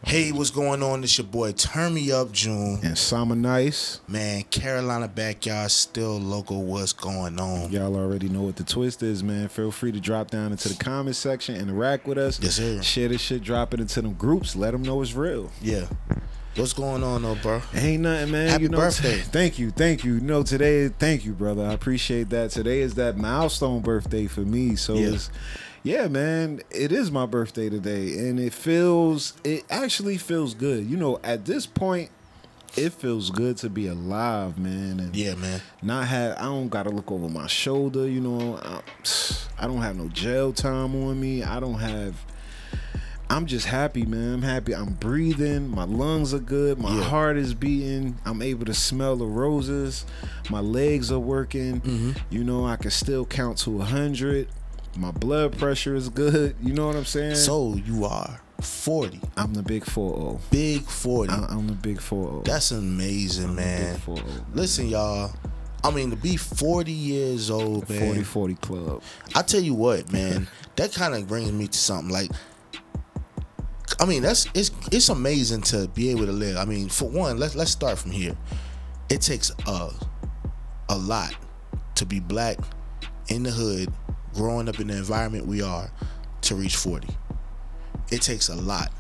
Hey, what's going on? It's your boy Turn Me Up June. And Summer Nice. Man, Carolina Backyard still local. What's going on? Y'all already know what the twist is, man. Feel free to drop down into the comment section, interact with us. Yes, sir. Share this shit, drop it into them groups. Let them know it's real. Yeah. What's going on, though, bro? Ain't nothing, man. Happy birthday. Thank you. Thank you, brother. I appreciate that. Today is that milestone birthday for me. So yeah, man, it is my birthday today, and it actually feels good. You know, at this point, it feels good to be alive, man. And yeah, man. I don't gotta look over my shoulder. You know, I don't have no jail time on me. I'm just happy, man. I'm happy. I'm breathing. My lungs are good. My heart is beating. I'm able to smell the roses. My legs are working. You know, I can still count to 100. My blood pressure is good. You know what I'm saying? So you are 40. I'm the big 4-0. Big 40. I'm the big 4-0. That's amazing, man. Big 4-0. Listen, y'all. I mean, to be 40 years old, man. 40-40 club. I tell you what, man. That kind of brings me to something like, I mean, it's amazing to be able to live. I mean, for one, let's start from here. It takes a lot to be black in the hood, growing up in the environment we are, to reach 40. It takes a lot.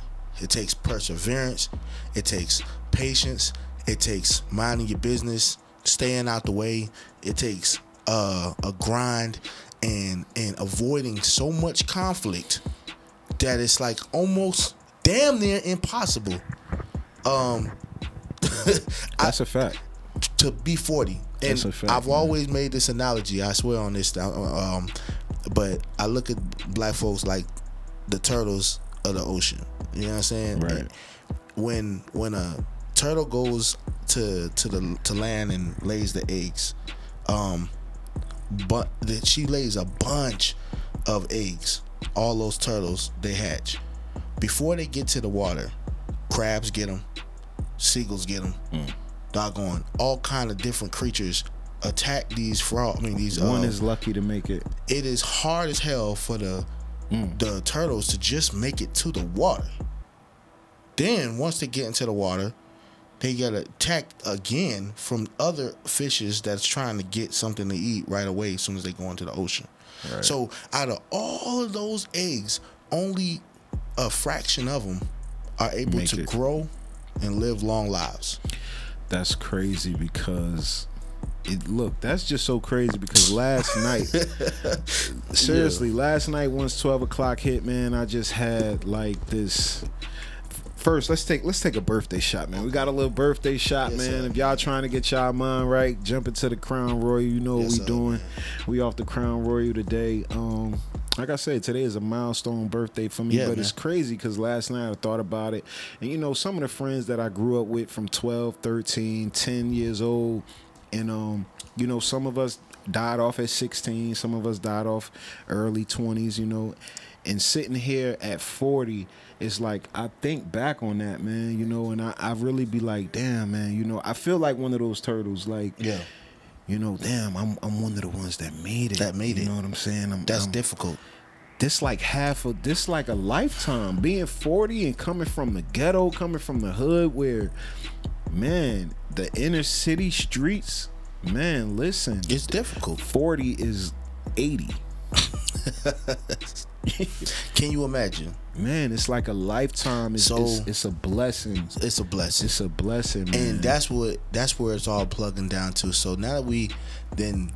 It takes perseverance. It takes patience. It takes minding your business, staying out the way. It takes a grind and avoiding so much conflict that it's like almost damn near impossible. That's a fact. To be 40. And That's a fact, I've always made this analogy, I swear on this, but I look at black folks like the turtles of the ocean. You know what I'm saying? Right. And when a turtle goes to land and lays the eggs, but she lays a bunch of eggs. All those turtles, they hatch. Before they get to the water, crabs get them, seagulls get them, doggone, all kind of different creatures attack these frogs. I mean, these one is lucky to make it. It is hard as hell for the turtles to just make it to the water. Then once they get into the water, they get attacked again from other fishes that's trying to get something to eat right away as soon as they go into the ocean. Right. So out of all of those eggs, only a fraction of them are able to grow and live long lives. That's crazy because that's just so crazy because last night, seriously, last night once 12 o'clock hit, man, I just had like this. First, let's take a birthday shot, man. We got a little birthday shot, man. Sir. If y'all trying to get y'all mind right, jump into the Crown Royal. You know what we doing. Man. We off the Crown Royal today. Like I said, today is a milestone birthday for me, but it's crazy because last night I thought about it. And, you know, some of the friends that I grew up with from 12, 13, 10 years old, and, you know, some of us died off at 16. Some of us died off early 20s, you know. And sitting here at 40, it's like I think back on that, man, you know, and I really be like, damn, man, you know, I feel like one of those turtles, like, you know, damn, I'm one of the ones that made it. You know what I'm saying? That's difficult. This like a lifetime. Being 40 and coming from the ghetto, coming from the hood where, man, the inner city streets, man, listen. It's difficult. 40 is 80. Can you imagine? Man, it's like a lifetime. It's a blessing. It's a blessing. It's a blessing, man. And that's where it's all plugging down to. So now that we then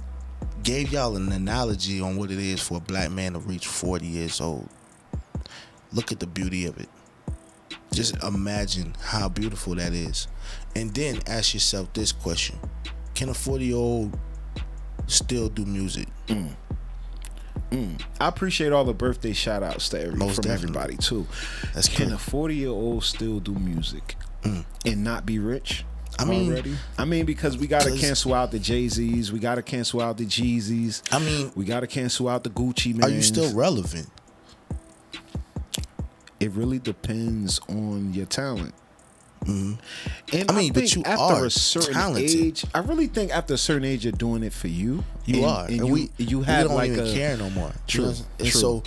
gave y'all an analogy on what it is for a black man to reach 40 years old, look at the beauty of it. Just imagine how beautiful that is. And then ask yourself this question. Can a 40-year-old still do music? I appreciate all the birthday shout outs to everybody too. Can a 40-year-old still do music and not be rich? I mean, because we gotta cancel out the Jay-Z's, we gotta cancel out the Jeezys. I mean, we gotta cancel out the Gucci man. Are you still relevant? It really depends on your talent. And I mean, but you after are a certain talented. age, I really think after a certain age, you're doing it for you. You are, and you we have don't like even care no more. True, You know? And true. so,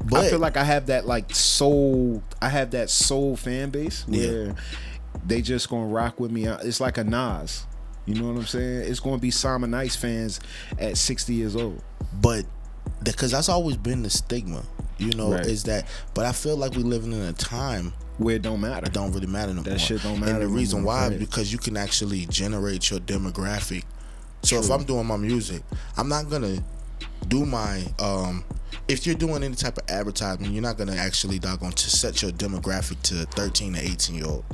but I feel like I have that like soul. I have that soul fan base where they just gonna rock with me. It's like a Nas. You know what I'm saying? It's gonna be Simon Nice fans at 60 years old. but because that's always been the stigma, you know, Right. is that. But I feel like we living in a time Where it don't matter. it don't really matter no more. That shit don't matter And the no reason more, why right. is because you can actually generate your demographic. So if True. I'm doing my music, I'm not gonna do my if you're doing any type of advertisement, you're not gonna actually doggone to set your demographic to 13 to 18-year-old.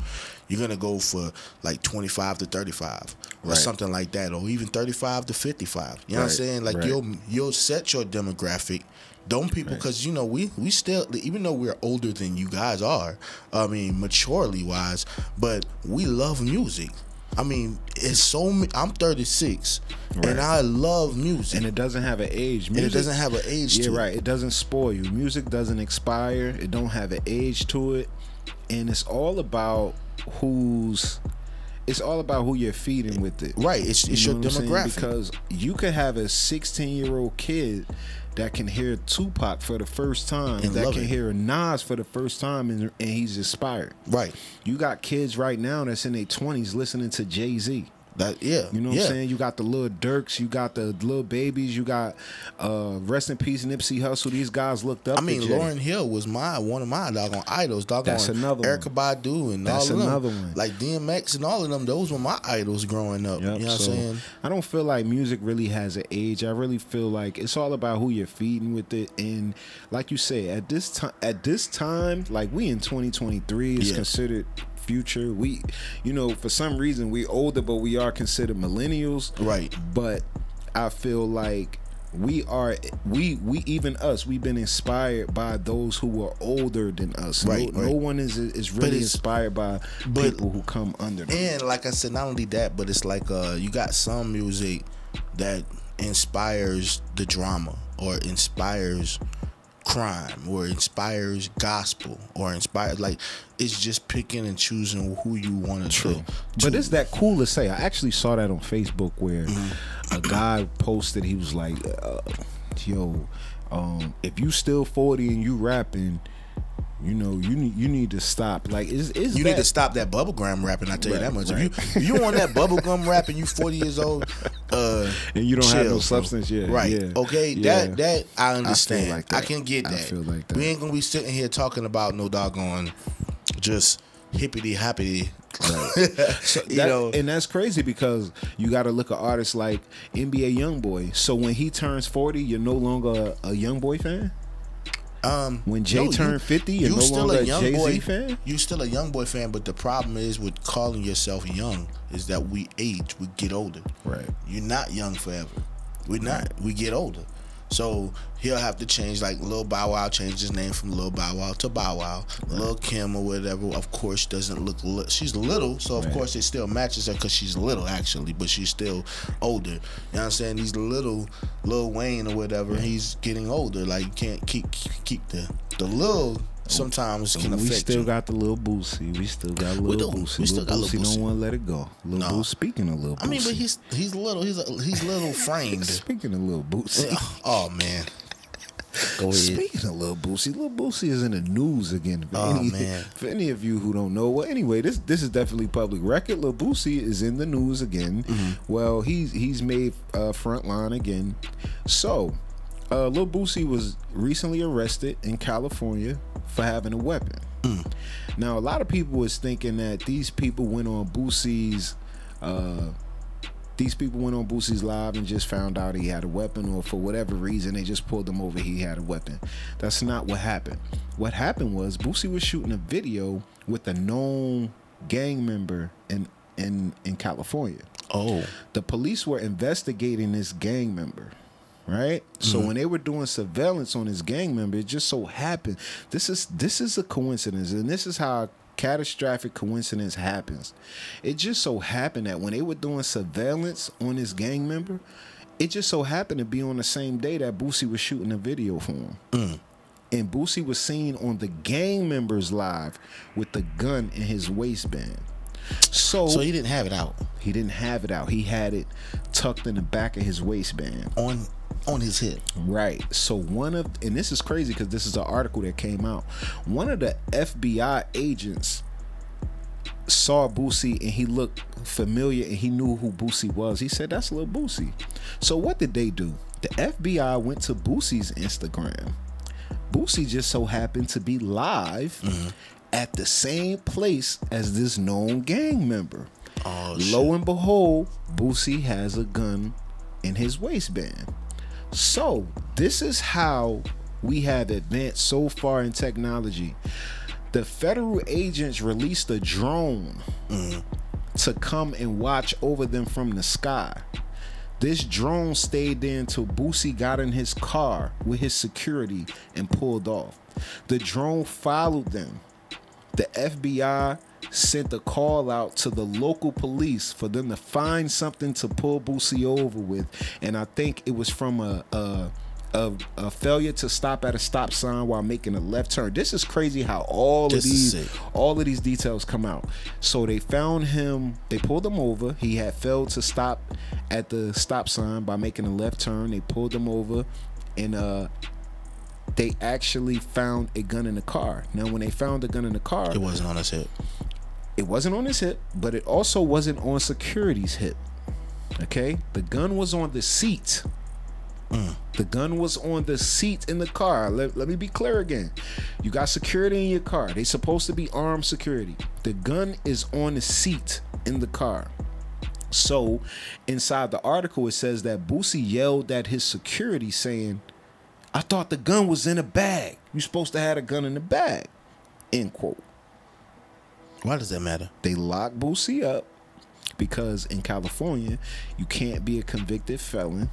You're gonna go for like 25 to 35 or Right. something like that, or even 35 to 55. You know what I'm Right, saying? Like right. you'll set your demographic. Don't people, because you know we still, even though we're older than you guys are, I mean maturely wise, but we love music. I mean, it's so. I'm 36, Right. and I love music. And it doesn't have an age. And it doesn't have an age Yeah, to right. it. It doesn't spoil you. Music doesn't expire. It don't have an age to it. And it's all about it's all about who you're feeding with it. Right. It's You your know what I'm saying? demographic. Because you could have a 16-year-old kid that can hear Tupac for the first time, And that love can it. hear Nas for the first time, and he's inspired. Right. You got kids right now that's in their 20s listening to Jay-Z. That yeah. You know what yeah. I'm saying? You got the little Dirks, you got the little babies, you got rest in peace Nipsey Hussle. These guys looked up. I mean, to Jay. Lauryn Hill was one of my doggone idols. Doggone That's another Erykah Badu and That's all of another them. one. Like DMX and all of them. Those were my idols growing up. Yep, You know what I'm saying? I don't feel like music really has an age. I really feel like it's all about who you're feeding with it. And like you say, at this time, like we in 2023 is Yeah. considered future. We, you know, for some reason we older, but we are considered millennials. Right. But I feel like we even us, we've been inspired by those who are older than us. Right, No right. one is really inspired by people who come under them. And like I said, not only that, but it's like you got some music that inspires the drama or inspires crime or inspires gospel or inspires, like, it's just picking and choosing who you want to. But it's that cool to say. I actually saw that on Facebook where a guy posted, he was like, yo, if you still 40 and you rapping, you know, you need to stop. Like, you need to stop that bubblegum rapping. I tell you that much. right. If you on that bubblegum rapping, you 40 years old, and you don't have no chill, substance yet, right? Yeah. Okay, Yeah. that I understand. like that. I can get that. I feel like that. We ain't gonna be sitting here talking about no doggone just hippity happity. So You know, and that's crazy because you got to look at artists like NBA YoungBoy. So when he turns 40, you're no longer a YoungBoy fan. When Jay turned 50, you're no longer a Jay-Z fan. You still a young boy fan, but the problem is with calling yourself young is that we age, we get older. Right. You're not young forever. We're not. We get older. So he'll have to change, like Lil Bow Wow changed his name from Lil Bow Wow to Bow Wow. Right. Lil Kim or whatever, of course, doesn't look she's little, so of course it still matches her because she's little actually, but she's still older. You know what I'm saying? These Lil Wayne or whatever, he's getting older. Like, you can't keep the little. Sometimes can affect We still you. got the Lil Boosie. We still got Lil Boosie. We still Lil got Lil Boosie. Boosie. Don't want to let it go. Lil Boosie. Speaking of Lil Boosie. I mean, but he's little. He's little framed. Speaking of Lil Boosie. Oh man. Go ahead. Speaking of Lil Boosie is in the news again. Man. For any of you who don't know, well, anyway, this is definitely public record. Lil Boosie is in the news again. Well, he's made Frontline again. So, Lil Boosie was recently arrested in California for having a weapon. Now, a lot of people was thinking that these people went on Boosie's live and just found out he had a weapon, or for whatever reason they just pulled him over, he had a weapon. That's not what happened. What happened was Boosie was shooting a video with a known gang member in California. Oh. The police were investigating this gang member, right? So when they were doing surveillance on this gang member, it just so happened, this is a coincidence, and this is how catastrophic coincidence happens. It just so happened that when they were doing surveillance on this gang member, it just so happened to be on the same day that Boosie was shooting a video for him. And Boosie was seen on the gang member's live with the gun in his waistband. So he didn't have it out. He didn't have it out. He had it tucked in the back of his waistband. On his hip. Right. So and this is crazy because this is an article that came out. One of the FBI agents saw Boosie and he looked familiar and he knew who Boosie was. He said, that's Lil Boosie. So what did they do? The FBI went to Boosie's Instagram. Boosie just so happened to be live at the same place as this known gang member. Oh, Lo and behold, Boosie has a gun in his waistband. So this is how we have advanced so far in technology. The federal agents released a drone to come and watch over them from the sky. This drone stayed there until Boosie got in his car with his security and pulled off. The drone followed them. The FBI sent a call out to the local police for them to find something to pull Boosie over with, and I think it was from a failure to stop at a stop sign while making a left turn. This is crazy how all of these details come out. So they found him, they pulled him over. He had failed to stop at the stop sign by making a left turn. They pulled him over, and they actually found a gun in the car. Now, when they found the gun in the car, it wasn't on his hip. It wasn't on his hip, but it also wasn't on security's hip. Okay? The gun was on the seat. The gun was on the seat in the car. Let me be clear again. You got security in your car. They supposed to be armed security. The gun is on the seat in the car. So inside the article, it says that Boosie yelled at his security saying, I thought the gun was in a bag. You supposed to have a gun in the bag. End quote. Why does that matter? They locked Boosie up because in California, you can't be a convicted felon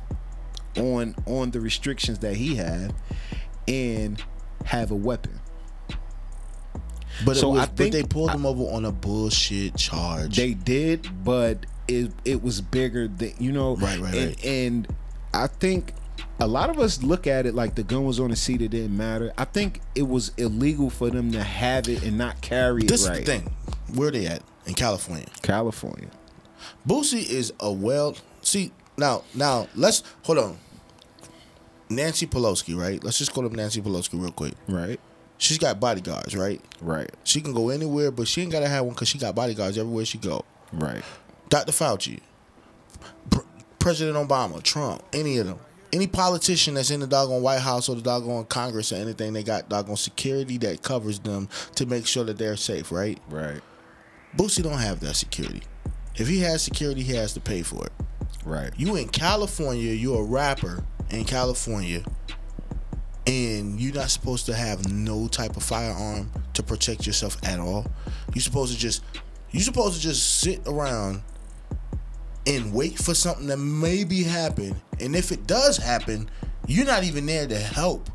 on the restrictions that he had and have a weapon. But they pulled him over on a bullshit charge. They did, but it was bigger than, Right. And I think a lot of us look at it like the gun was on the seat, it didn't matter. I think it was illegal for them to have it and not carry it. This is the thing. Where they at? In California. Boosie is now let's hold on. Nancy Pelosi, right? Let's just call him Nancy Pelosi real quick. Right. She's got bodyguards, right? Right. She can go anywhere, but she ain't gotta have one because she got bodyguards everywhere she go. Right. Dr. Fauci, President Obama, Trump, any of them. Any politician that's in the doggone White House or the doggone Congress or anything, they got doggone security that covers them to make sure that they're safe, right? Right. Boosie don't have that security. If he has security, he has to pay for it. Right. You in California, you're a rapper in California, and you're not supposed to have no type of firearm to protect yourself at all. You're supposed to just sit around and wait for something that maybe happen. And if it does happen, you're not even there to help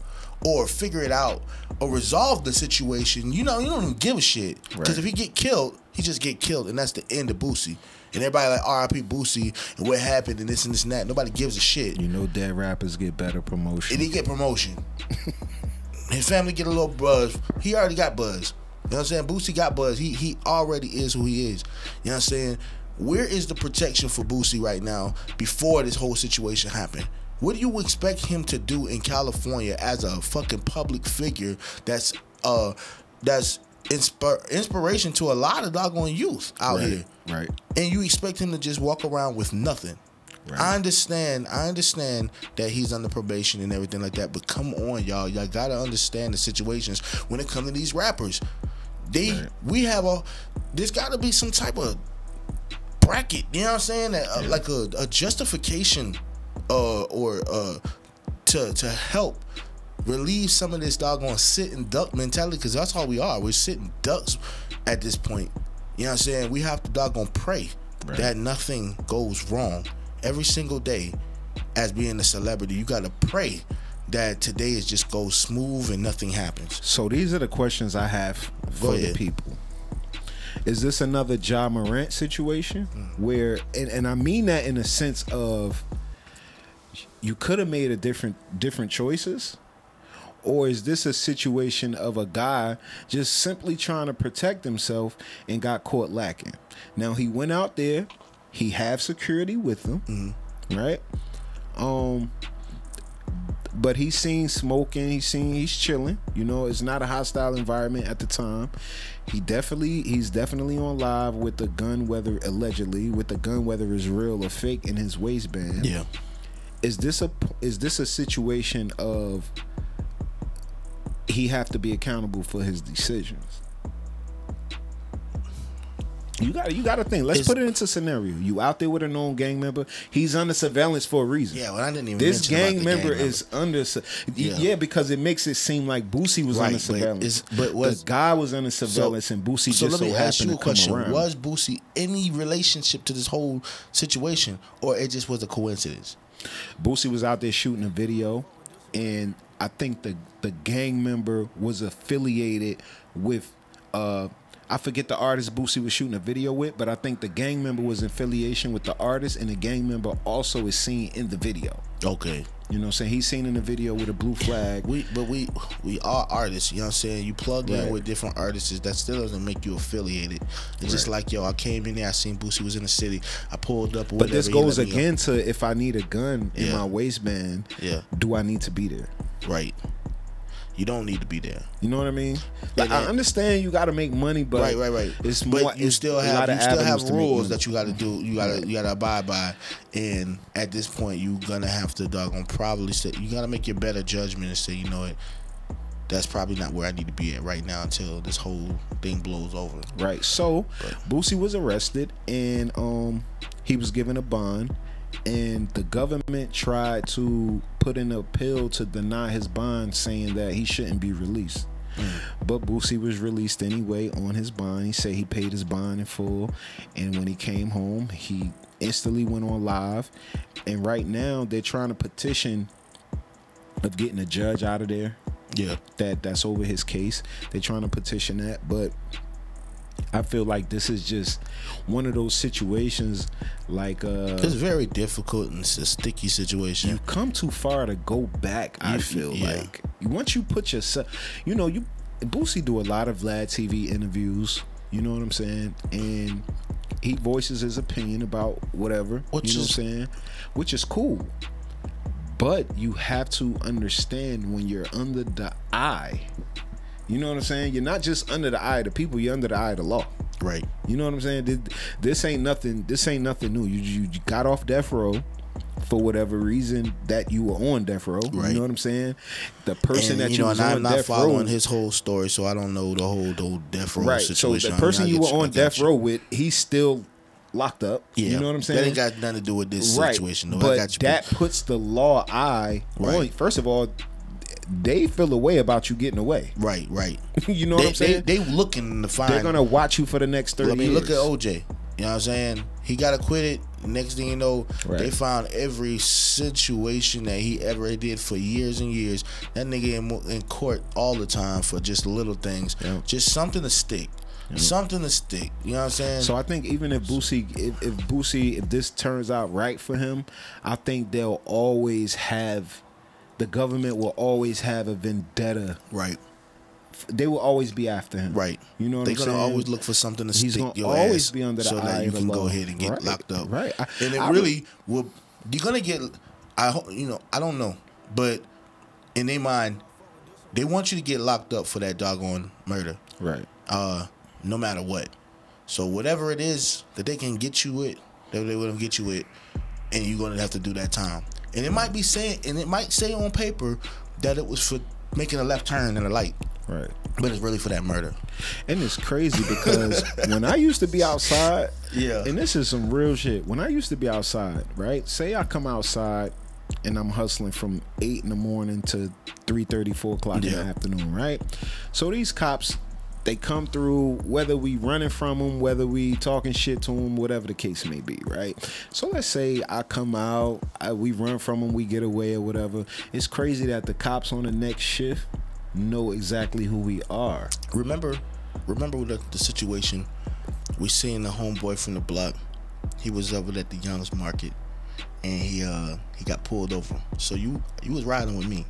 or figure it out or resolve the situation. You don't even give a shit. Because if he get killed, he just get killed, and that's the end of Boosie. And everybody like R.I.P. Boosie and what happened and this and that. Nobody gives a shit. Dead rappers get better promotion. And he get promotion. His family get a little buzz. He already got buzz. You know what I'm saying? Boosie got buzz. He already is who he is. You know what I'm saying? Where is the protection for Boosie right now before this whole situation happened? What do you expect him to do in California as a fucking public figure that's inspiration to a lot of doggone youth out here? Right. And you expect him to just walk around with nothing. Right. I understand that he's under probation and everything like that, but come on, y'all gotta understand the situations when it comes to these rappers. There's gotta be some type of bracket, you know what I'm saying? That, like a justification to help relieve some of this doggone sit and duck mentality, because that's all we are. We're sitting ducks at this point. You know what I'm saying? We have to doggone pray that nothing goes wrong every single day. As being a celebrity, you gotta pray that today is just goes smooth and nothing happens. So these are the questions I have for the people. Is this another Ja Morant situation where, and I mean that in a sense of you could have made a different choices, Or is this a situation of a guy just simply trying to protect himself and got caught lacking? Now, he went out there. He have security with him, right? But he's seen smoking. He's chilling. You know, it's not a hostile environment at the time. He's definitely on live with the gun, whether allegedly with the gun, whether it's real or fake, in his waistband. Yeah. Is this a situation of he have to be accountable for his decisions? You got to think. Let's put it into scenario. You out there with a known gang member. He's under surveillance for a reason. Yeah, well, I didn't even. This gang member is under. Yeah, because it makes it seem like Boosie was under surveillance. But the guy was under surveillance, and Boosie just so happened to come around. Was Boosie any relationship to this whole situation, or it just was a coincidence? Boosie was out there shooting a video, and I think the gang member was affiliated with. I forget the artist Boosie was shooting a video with, but I think the gang member was in affiliation with the artist, and the gang member also is seen in the video. Okay. You know what I'm saying? He's seen in the video with a blue flag. We are artists, you know what I'm saying? You plug in with different artists, that still doesn't make you affiliated. It's just like, yo, I came in there, I seen Boosie was in the city, I pulled up or But this goes again to, if I need a gun in my waistband, do I need to be there? Right. You don't need to be there. You know what I mean? Like, I understand you got to make money, but right. It's more. But you still have rules that you got to do. You got to abide by. And at this point, you gonna have to probably say, you got to make your better judgment and say, you know what, that's probably not where I need to be at right now until this whole thing blows over. Right. So Boosie was arrested, and he was given a bond. And the government tried to put in a appeal to deny his bond, saying that he shouldn't be released. But Boosie was released anyway on his bond. He said he paid his bond in full, and when he came home, he instantly went on live. And right now, they're trying to petition of getting a judge out of there. Yeah, that's over his case. They're trying to petition that, but I feel like this is just one of those situations, like it's very difficult and it's a sticky situation. You come too far to go back. I feel like once you put yourself, you know, Boosie do a lot of Vlad TV interviews. You know what I'm saying? And he voices his opinion about whatever. You know what I'm saying? Which is cool. But you have to understand when you're under the eye. You know what I'm saying? You're not just under the eye of the people, you're under the eye of the law. Right. You know what I'm saying? This ain't nothing new. You got off death row for whatever reason that you were on death row. Right. You know what I'm saying? The person that you was on death row. I'm not following his whole story, so I don't know the whole death row situation. So the person you were on death row with, he's still locked up. Yeah. You know what I'm saying? That ain't got nothing to do with this situation. Though. But that puts the law eye on. First of all, they feel a way about you getting away. Right. You know what I'm saying? They looking to find. They're gonna watch you for the next 30 years. Look at OJ. You know what I'm saying? He got acquitted. Next thing you know, they found every situation that he ever did for years and years. That nigga in court all the time for just little things. Yep. Just something to stick. Yep. Something to stick. You know what I'm saying? So I think even if Boosie, if this turns out right for him, I think they'll always have. The government will always have a vendetta. Right. They will always be after him. Right. You know what I'm saying? They're going to always look for something to stick your ass. He's going to always be under the eye of the law. So that you can go ahead and get locked up. Right. And it really will. You're going to get, I don't know. But in their mind, they want you to get locked up for that doggone murder. Right. No matter what. So whatever it is that they can get you with, that they want to get you with, and you're going to have to do that time. And it might be saying, and it might say on paper that it was for making a left turn in a light. Right. But it's really for that murder. And it's crazy because when I used to be outside, and this is some real shit. When I used to be outside, right? Say I come outside and I'm hustling from 8 in the morning to 3:30, 4 o'clock in the afternoon, right? So these cops, they come through, whether we running from them, whether we talking shit to them, whatever the case may be, right? So let's say I come out, we run from them, we get away or whatever. It's crazy that the cops on the next shift know exactly who we are. Remember the situation. We seen the homeboy from the block. He was over at the Young's Market, and he got pulled over. So you was riding with me.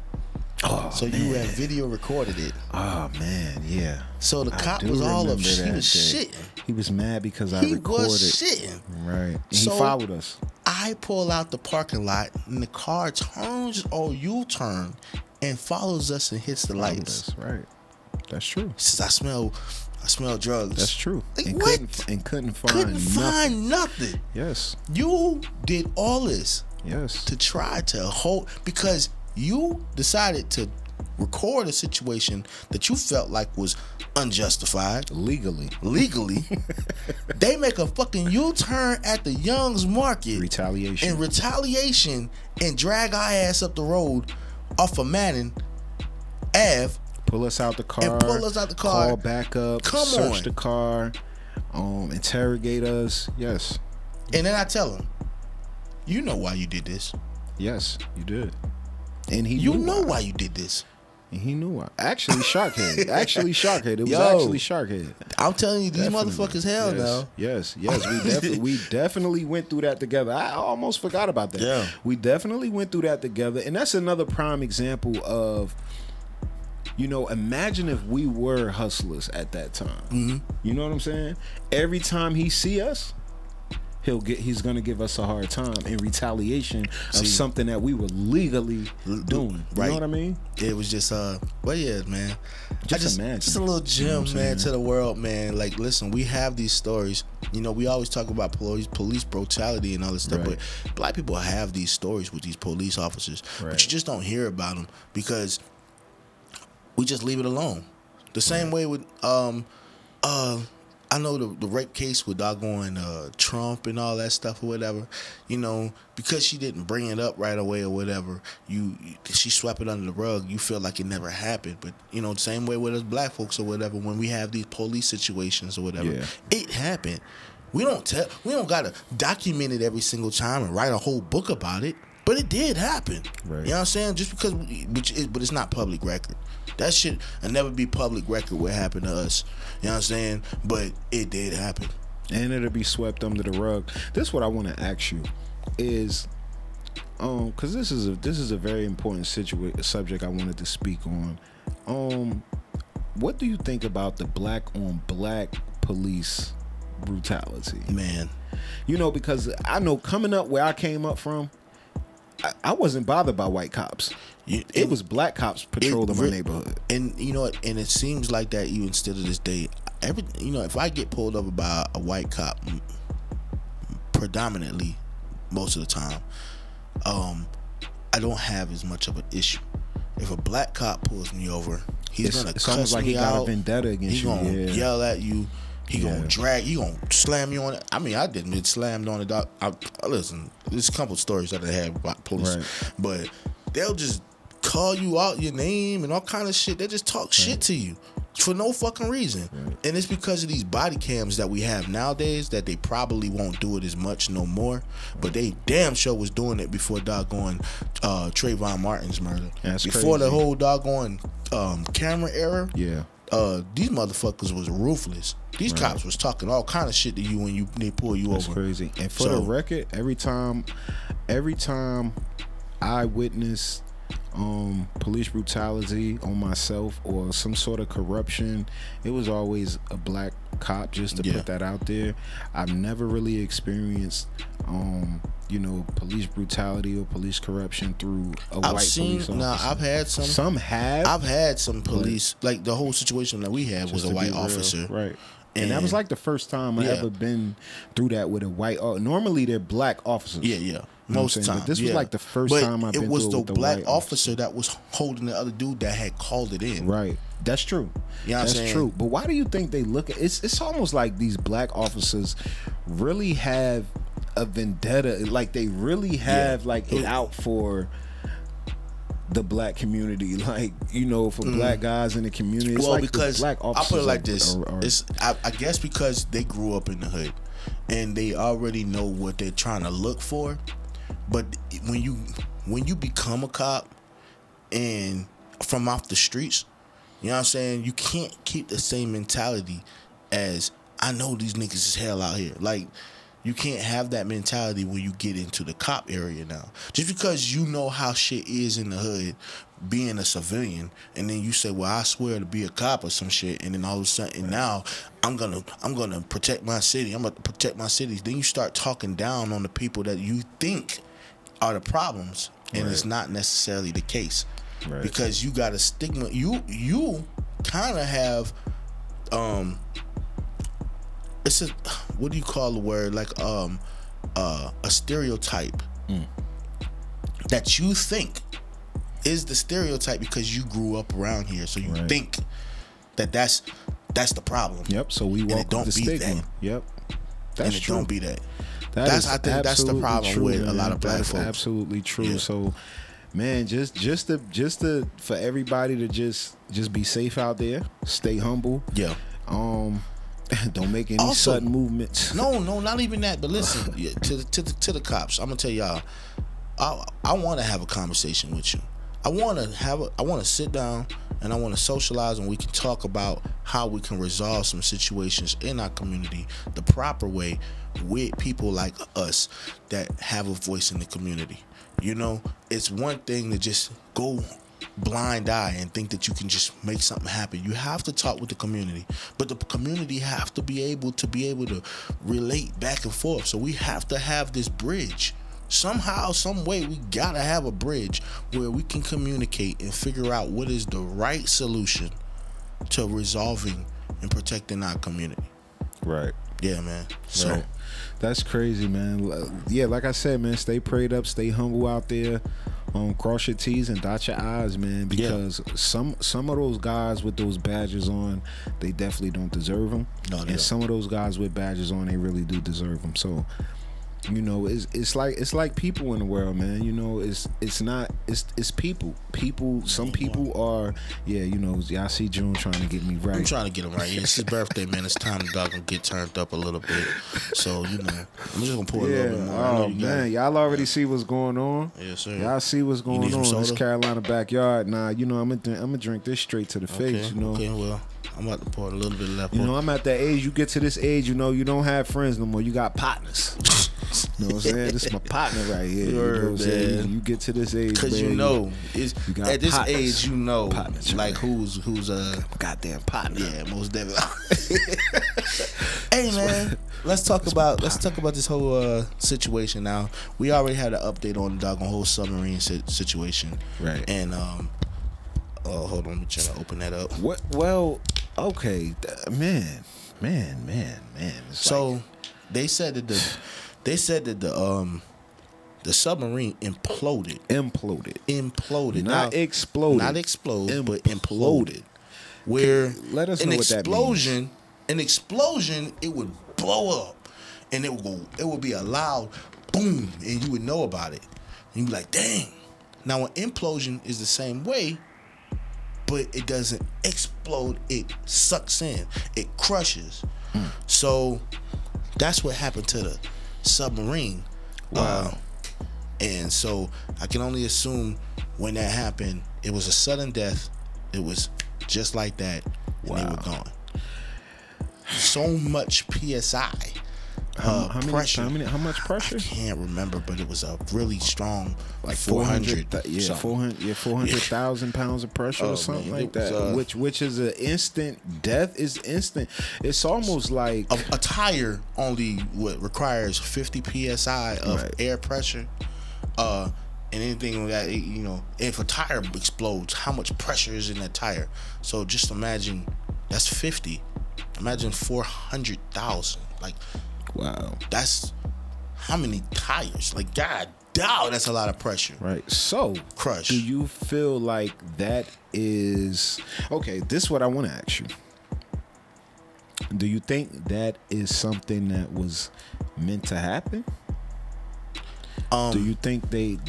Oh, so man. you had video recorded it. Oh man, yeah. So the cop was all up. He was shitting. He was mad because I recorded. He was shitting. Right. And so he followed us. I pull out the parking lot, and the car turns or U-turn and follows us and hits the lights. Right. That's true. He says, I smell drugs. That's true. Like, and what? Couldn't find nothing. Yes. You did all this. Yes. To try to hold, because you decided to record a situation that you felt like was unjustified. Legally. They make a fucking U-turn at the Young's Market. Retaliation. And drag our ass up the road off of Manning Ave. Pull us out the car. Call back up. Search the car. Interrogate us. Yes. And then I tell him, you know why you did this. Yes, you did. And he knew why you did this. And he knew why. Actually, Sharkhead. It was actually Sharkhead. I'm telling you, these motherfuckers hell now. Yes. We definitely went through that together. I almost forgot about that. Yeah. We definitely went through that together. And that's another prime example of, imagine if we were hustlers at that time. Mm-hmm. You know what I'm saying? Every time he see us, he's gonna give us a hard time in retaliation of something that we were legally doing. Right. You know what I mean? It was just but yeah, man. Imagine. Just a little gem, man, to the world, man. Like, listen, we have these stories. We always talk about police brutality and all this stuff, right. but black people have these stories with these police officers, right. but you just don't hear about them because we just leave it alone. The same way with I know the rape case with doggone Trump and all that stuff or whatever, because she didn't bring it up right away or whatever, she swept it under the rug. You feel like it never happened. But, the same way with us black folks or whatever, when we have these police situations or whatever, it happened. We don't got to document it every single time and write a whole book about it. But it did happen. Right. You know what I'm saying? Just because, but it's not public record. That shit will never be public record what happened to us. You know what I'm saying? But it did happen. And it'll be swept under the rug. This is what I want to ask you is, because this is a very important subject I wanted to speak on. What do you think about the black on black police brutality? Man. Because I know coming up where I came up from, I wasn't bothered by white cops. It was black cops patrolling my neighborhood. And you know what? And it seems like that even still to this day. If I get pulled over by a white cop, predominantly, most of the time, I don't have as much of an issue. If a black cop pulls me over, he's gonna cuss almost like me he out. got a vendetta against you. He gonna yell at you. He gonna drag. He gonna slam you on it. I mean, I didn't get slammed on it. Listen, there's a couple stories that I had about police, but they'll just call you out your name and all kind of shit. They just talk shit to you for no fucking reason. And it's because of these body cams that we have nowadays that they probably won't do it as much no more. But they damn sure was doing it before doggone Trayvon Martin's murder. Before the whole doggone camera era. Yeah. These motherfuckers was ruthless. These cops was talking all kind of shit to you when they pull you over. That's crazy. And for the record, every time I witness police brutality on myself or some sort of corruption, it was always a black cop, just to put that out there. I've never really experienced police brutality or police corruption through a white police officer. Now I've had some have. I've had some police, like the whole situation that we had was a white officer. Right. And that was like the first time I ever been through that with a white. Normally they're black officers. Yeah. Most of the time. But this was like the first time I've been through it with the white officer. It was the black officer that was holding the other dude that had called it in. Right. That's true. That's true. But why do you think they look at it's almost like these black officers really have a vendetta, like they really have it out for the black community, for black guys in the community. It's because black officers, I'll put it like this: I guess because they grew up in the hood and they already know what they're trying to look for. But when you become a cop and from off the streets, you know what I'm saying, you can't keep the same mentality as I know these niggas is hell out here. Like, you can't have that mentality when you get into the cop area now. Just because you know how shit is in the hood, being a civilian, and then you say, well, I swear to be a cop or some shit, and then all of a sudden now I'm gonna protect my city. I'm gonna protect my cities. Then you start talking down on the people that you think are the problems, and it's not necessarily the case. Right. Because you got a stigma. You kind of have it's a, what do you call the word, like a stereotype that you think is the stereotype because you grew up around here, so you think that's the problem. Yep. So we walk with the stigma. Yep. That's true. Don't be that. I think that's the problem true, with a lot of black folks. Absolutely true. Yeah. So, man, just to for everybody to just be safe out there, stay humble. Yeah. Don't make any sudden movements. No, not even that. But listen, to the cops, I'm gonna tell y'all, I want to have a conversation with you. I want to sit down and I want to socialize, and we can talk about how we can resolve some situations in our community the proper way with people like us that have a voice in the community. You know, it's one thing to just go blind eye and think that you can just make something happen. You have to talk with the community, but the community have to be able to relate back and forth. So we have to have this bridge. Somehow, some way, we gotta have a bridge where we can communicate and figure out what is the right solution to resolving and protecting our community. Right. Yeah, man. So that's crazy, man. Yeah, like I said, man, stay prayed up, stay humble out there. Cross your T's and dot your I's, man, because some of those guys with those badges on, they definitely don't deserve them. No, and some of those guys with badges on, they really do deserve them. So, you know, it's like people in the world, man. You know, it's people. Some people are, you know, y'all see June trying to get me right. I'm trying to get him right. Yeah, it's his birthday, man. It's time the dog gonna get turned up a little bit. So, you know, I'm just gonna pour a little bit more. Oh man, y'all already see what's going on. Yes, sir. Y'all see what's going on in this Carolina backyard. Nah, you know, I'm gonna drink this straight to the face. You know. Okay, well, I'm about to pour a little bit left. You know, I'm at that age. You get to this age, you know, you don't have friends no more. You got partners. You know what I'm saying? This is my partner right here. You know what I'm saying? You get to this age, because you know, at this age, you know, like who's a goddamn partner. Yeah, most definitely. Hey man, let's talk about this whole situation now. We already had an update on the doggone whole submarine situation, right? And hold on, let me try to open that up. What? Well, okay, man. So they said that the submarine imploded. Not exploded. Not explode, but imploded. Where let us know what that means. An explosion, it would blow up, and it would be a loud boom, and you would know about it. And you'd be like, dang. Now an implosion is the same way, but it doesn't explode. It sucks in. It crushes. So that's what happened to the submarine. Wow. And so I can only assume when that happened, it was a sudden death. It was just like that, and they were gone. So much PSI. Pressure. How much pressure? I can't remember, but it was a really strong, like 400. 400,000 pounds of pressure or something like that. Which is an instant death. Is instant. It's almost like a tire only requires 50 psi of air pressure. And anything that, you know, if a tire explodes, how much pressure is in that tire? So just imagine that's 50. Imagine 400,000. Like, wow, that's how many tires? Like, God, that's a lot of pressure. Right. So, crush. Do you feel like that is okay? This is what I want to ask you. Do you think that is something that was meant to happen? Do you think think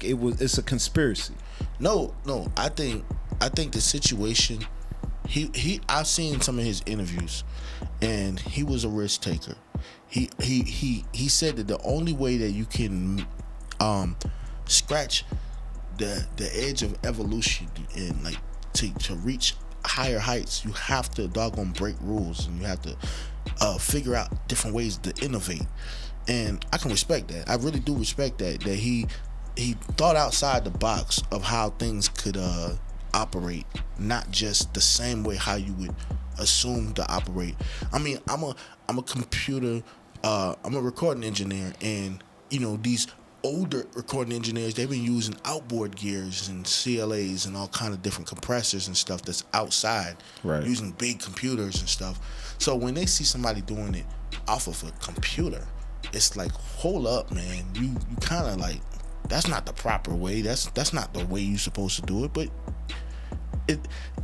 it's a conspiracy? No. I think the situation. I've seen some of his interviews, and he was a risk taker. He said that the only way that you can scratch the edge of evolution and like to reach higher heights, you have to doggone break rules, and you have to figure out different ways to innovate. And I can respect that. I really do respect that he he thought outside the box of how things could operate, not just the same way how you would assume to operate. I mean, I'm a computer, I'm a recording engineer, and you know, these older recording engineers, they've been using outboard gears and CLAs and all kind of different compressors and stuff that's outside, right, using big computers and stuff. So when they see somebody doing it off of a computer, it's like, hold up, man, you kind of like, that's not the proper way. That's not the way you're supposed to do it. But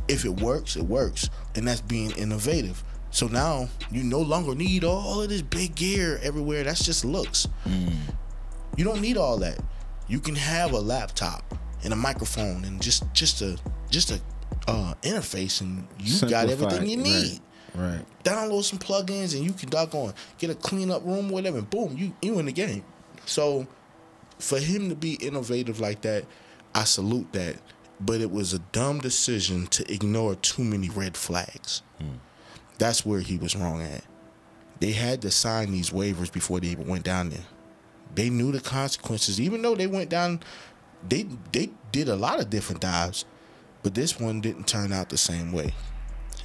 if it works, it works, and that's being innovative. So now you no longer need all of this big gear everywhere. That's just looks. You don't need all that. You can have a laptop and a microphone and just a interface, and you got everything you need. Right. Download some plugins, and you can doggone get a cleanup room, whatever. And boom, you in the game. So for him to be innovative like that, I salute that. But it was a dumb decision to ignore too many red flags. That's where he was wrong at. They had to sign these waivers before they even went down there. They knew the consequences, even though they went down. They did a lot of different dives, but this one didn't turn out the same way.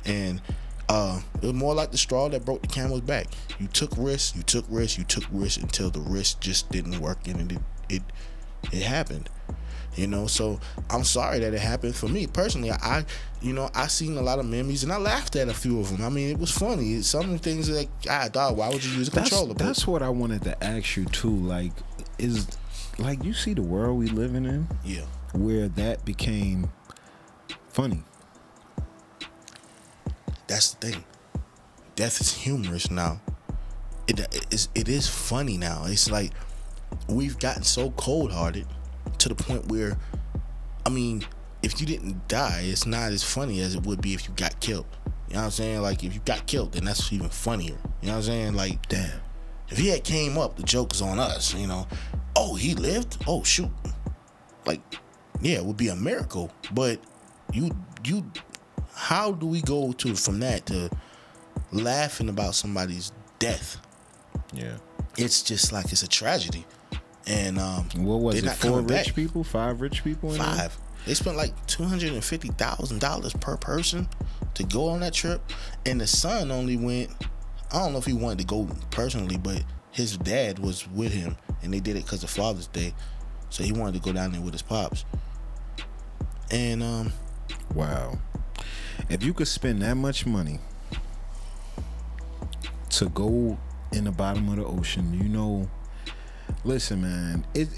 And it was more like the straw that broke the camel's back. You took risks, you took risks, you took risks until the risk just didn't work, and it happened. You know, so I'm sorry that it happened. For me personally, I seen a lot of memes and I laughed at a few of them. I mean, it was funny. Some of the things like, dog, why would you use a controller? That's what I wanted to ask you too. Like, you see the world we living in? Yeah. Where that became funny. That's the thing. Death is humorous now. It is funny now. It's like we've gotten so cold-hearted to the point where, I mean, if you didn't die, it's not as funny as it would be if you got killed. You know what I'm saying? Like, if you got killed, then that's even funnier. You know what I'm saying? Like, damn, if he had came up, the joke is on us, you know. Oh, he lived? Oh, shoot. Like, yeah, it would be a miracle. But you how do we go from that to laughing about somebody's death? Yeah. It's just like, it's a tragedy. And what was it? 4 rich people? 5 rich people? 5. They spent like $250,000 per person to go on that trip, and the son only went. I don't know if he wanted to go personally, but his dad was with him, and they did it because of Father's Day, so he wanted to go down there with his pops. And wow, if you could spend that much money to go in the bottom of the ocean, you know. Listen, man, it's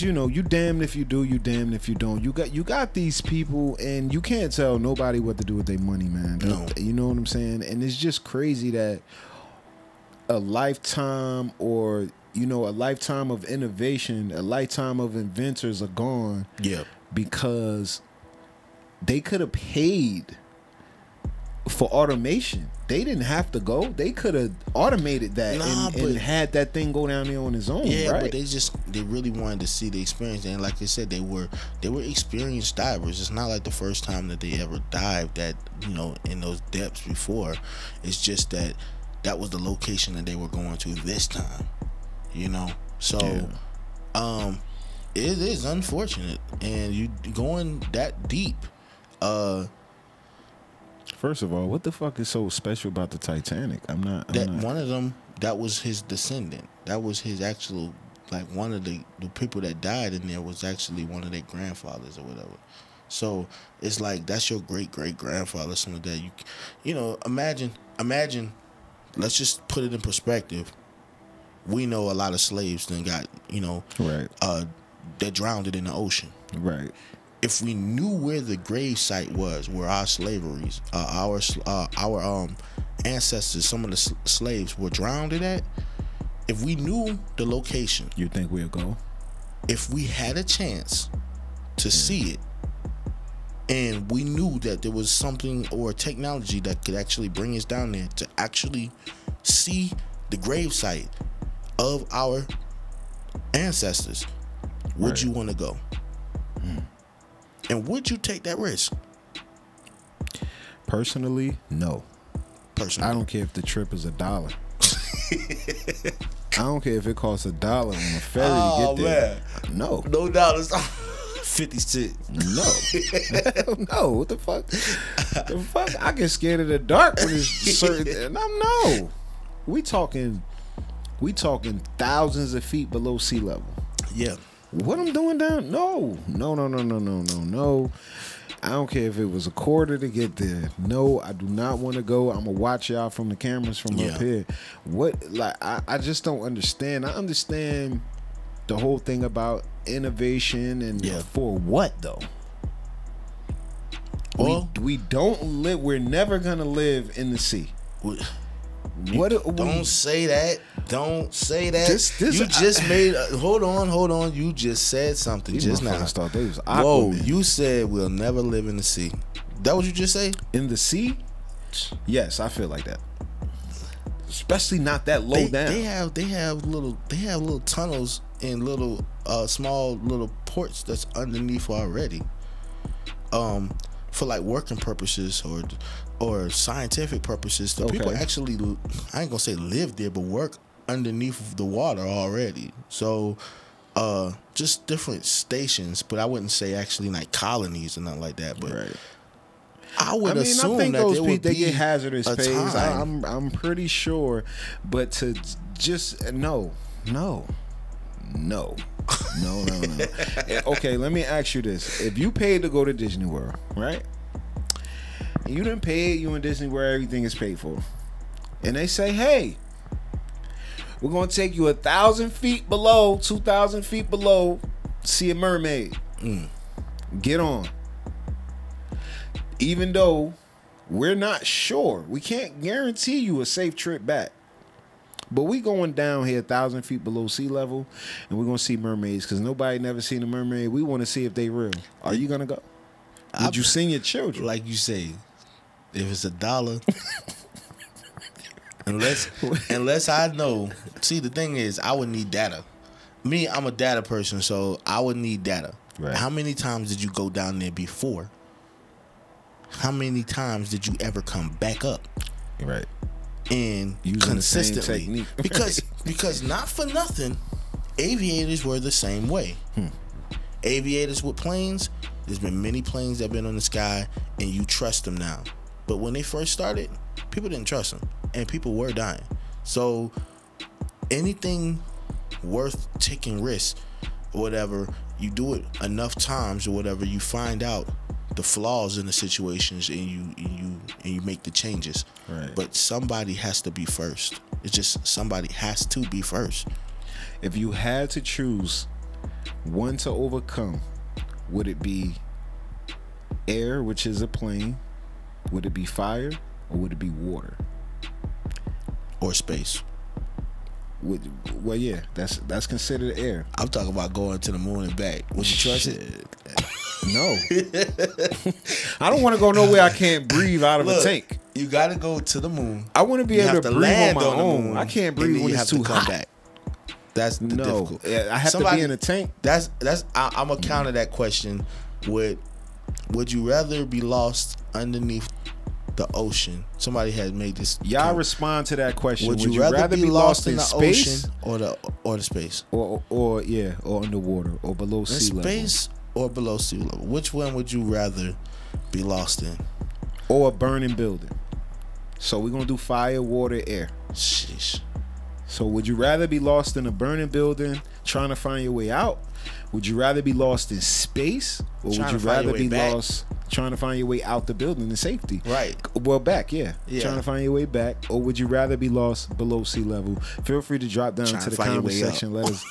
you know, you damned if you do, you damned if you don't. You got these people, and you can't tell nobody what to do with their money, man. No. You know what I'm saying? And it's just crazy that a lifetime, or you know, a lifetime of innovation, a lifetime of inventors are gone. Yeah, because they could have paid for automation. They didn't have to go. They could have automated that and had that thing go down there on its own. Yeah, right? But they really wanted to see the experience. And like I said, they were experienced divers. It's not like the first time that they ever dived at, you know, in those depths before. It's just that was the location that they were going to this time. You know, so it is unfortunate, and you going that deep. First of all, what the fuck is so special about the Titanic? One of them, that was his descendant. That was his actual, like, one of the people that died in there was actually one of their grandfathers or whatever. So it's like, that's your great grandfather, something like that. You know, imagine. Let's just put it in perspective. We know a lot of slaves then got, you know, right. That drowned it in the ocean. Right. If we knew where the grave site was, where our slaveries, our ancestors, some of the slaves were drowned at, if we knew the location, you think we'd go? If we had a chance to see it, and we knew that there was something or technology that could actually bring us down there to actually see the grave site of our ancestors, would you want to go? And would you take that risk? Personally, no. Personally, I don't care if the trip is $1. I don't care if it costs $1 on a ferry to get there. Man. No. No dollars. 50 cents. No. No. What the fuck? The fuck? I get scared of the dark when it's certain. No. We talking thousands of feet below sea level. Yeah. What I'm doing down? No. I don't care if it was a quarter to get there. No, I do not want to go. I'm gonna watch y'all from the cameras from up here. What? Like, I just don't understand. I understand the whole thing about innovation and for what though? Well, we don't live. We're never gonna live in the sea. What? Don't say that. Don't say that. You just made. Hold on. You just said something just now. Whoa! You said we'll never live in the sea. That what you just say? In the sea? Yes, I feel like that. Especially not that low down. They have little tunnels and little small little ports that's underneath already. For like working purposes or scientific purposes. So people actually, I ain't gonna say live there, but work underneath the water already. So just different stations, but I wouldn't say actually like colonies and nothing like that. But I would assume I think that those there would they be get hazardous phase. time. I'm pretty sure, but to just no. Okay, let me ask you this: if you paid to go to Disney World, right? And you didn't pay it, you in Disney World, everything is paid for, and they say, hey, we're gonna take you 1,000 feet below, 2,000 feet below, see a mermaid. Get on. Even though we're not sure, we can't guarantee you a safe trip back. But we going down here 1,000 feet below sea level, and we're gonna see mermaids because nobody never seen a mermaid. We want to see if they real. Are you gonna go? Would you send your children? Like you say, if it's $1, unless I know. See, the thing is, I would need data. Me, I'm a data person, so I would need data. Right. How many times did you go down there before? How many times did you ever come back up? Right. And using consistently, because not for nothing, aviators were the same way. Aviators with planes, there's been many planes that have been on the sky, and you trust them now. But when they first started, people didn't trust them, and people were dying. So anything worth taking risks or whatever, you do it enough times or whatever, you find out the flaws in the situations, and you make the changes. Right. But somebody has to be first. It's just somebody has to be first. If you had to choose one to overcome, would it be air, which is a plane? Would it be fire, or would it be water? Or space? Well, yeah, that's considered air. I'm talking about going to the moon and back. Would you trust it? No. I don't want to go nowhere I can't breathe out of a tank. You got to go to the moon. I want to be able to breathe on my own. I can't breathe when it's too hot. Back. That's the difficult. I have to be in a tank. I'm gonna counter that question with: would you rather be lost underneath the ocean? Somebody had made this. Y'all respond to that question. Would you rather be lost in the space ocean or the space or underwater or below sea level? Space or below sea level? Which one would you rather be lost in? Or a burning building. So we're gonna do fire, water, air. Sheesh. So would you rather be lost in a burning building trying to find your way out? Would you rather be lost in space, or would you rather be lost trying to find your way out the building in safety? Right. Well, back, yeah. Trying to find your way back, or would you rather be lost below sea level? Feel free to drop down to the comment section. Let us.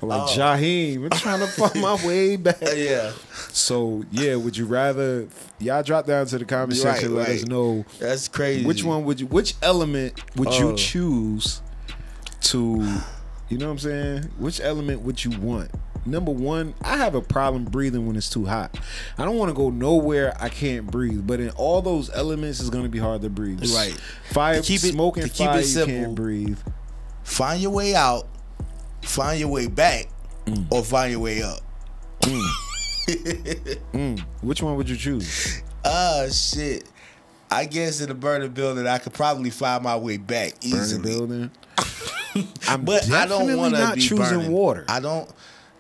Like Jaheim, I'm trying to find my way back. Yeah. So yeah, would you rather? Y'all drop down to the comment section. Let us know. That's crazy. Which element would you choose to? You know what I'm saying? Which element would you want? Number one, I have a problem breathing when it's too hot. I don't want to go nowhere I can't breathe. But in all those elements, it's going to be hard to breathe. Right. Fire, smoking fire, you can't breathe. Find your way out, find your way back, or find your way up. Which one would you choose? Shit. I guess in a burning building, I could probably find my way back easily. Burning building. But I don't want to be choosing burning. water. I don't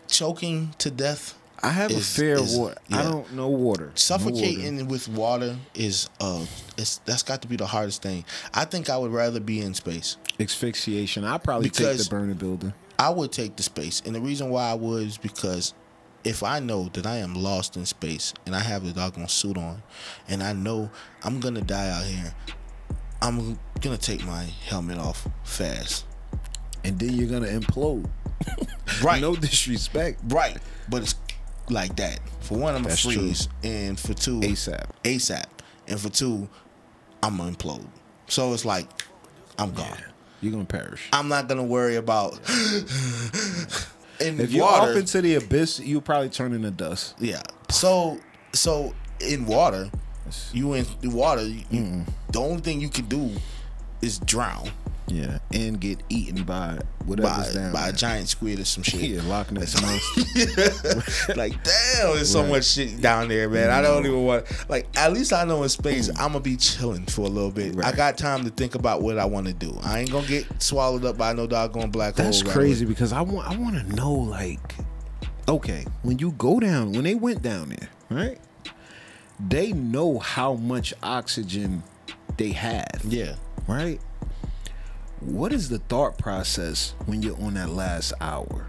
choking to death. I have a fear of water. Yeah. I don't know water. Suffocating No water. with water is that's got to be the hardest thing. I think I would rather be in space. Asphyxiation. I probably take the burning building. I would take the space, and the reason why I would is because if I know that I am lost in space and I have the doggone suit on, and I know I'm gonna die out here, I'm gonna take my helmet off fast, and then you're gonna implode. Right? No disrespect. Right, but it's like that. For one, I'm gonna freeze, true. and for two, ASAP, and for two, I'm gonna implode. So it's like I'm gone. Yeah, you're gonna perish. I'm not gonna worry about. If you're off into the abyss, you'll probably turn into dust. Yeah. So in water, you in the water. The only thing you can do is drown. Yeah, and get eaten by whatever's down by there. a giant squid or some shit. Yeah, Loch Ness monster. Like, damn, there's so much shit down there, man. I don't even want. Like, at least I know in space, I'm gonna be chilling for a little bit. Right. I got time to think about what I want to do. I ain't gonna get swallowed up by no doggone black hole. That's crazy because I want to know, like, okay, when you go down, when they went down there, right? They know how much oxygen they have. Yeah. Right? What is the thought process when you're on that last hour?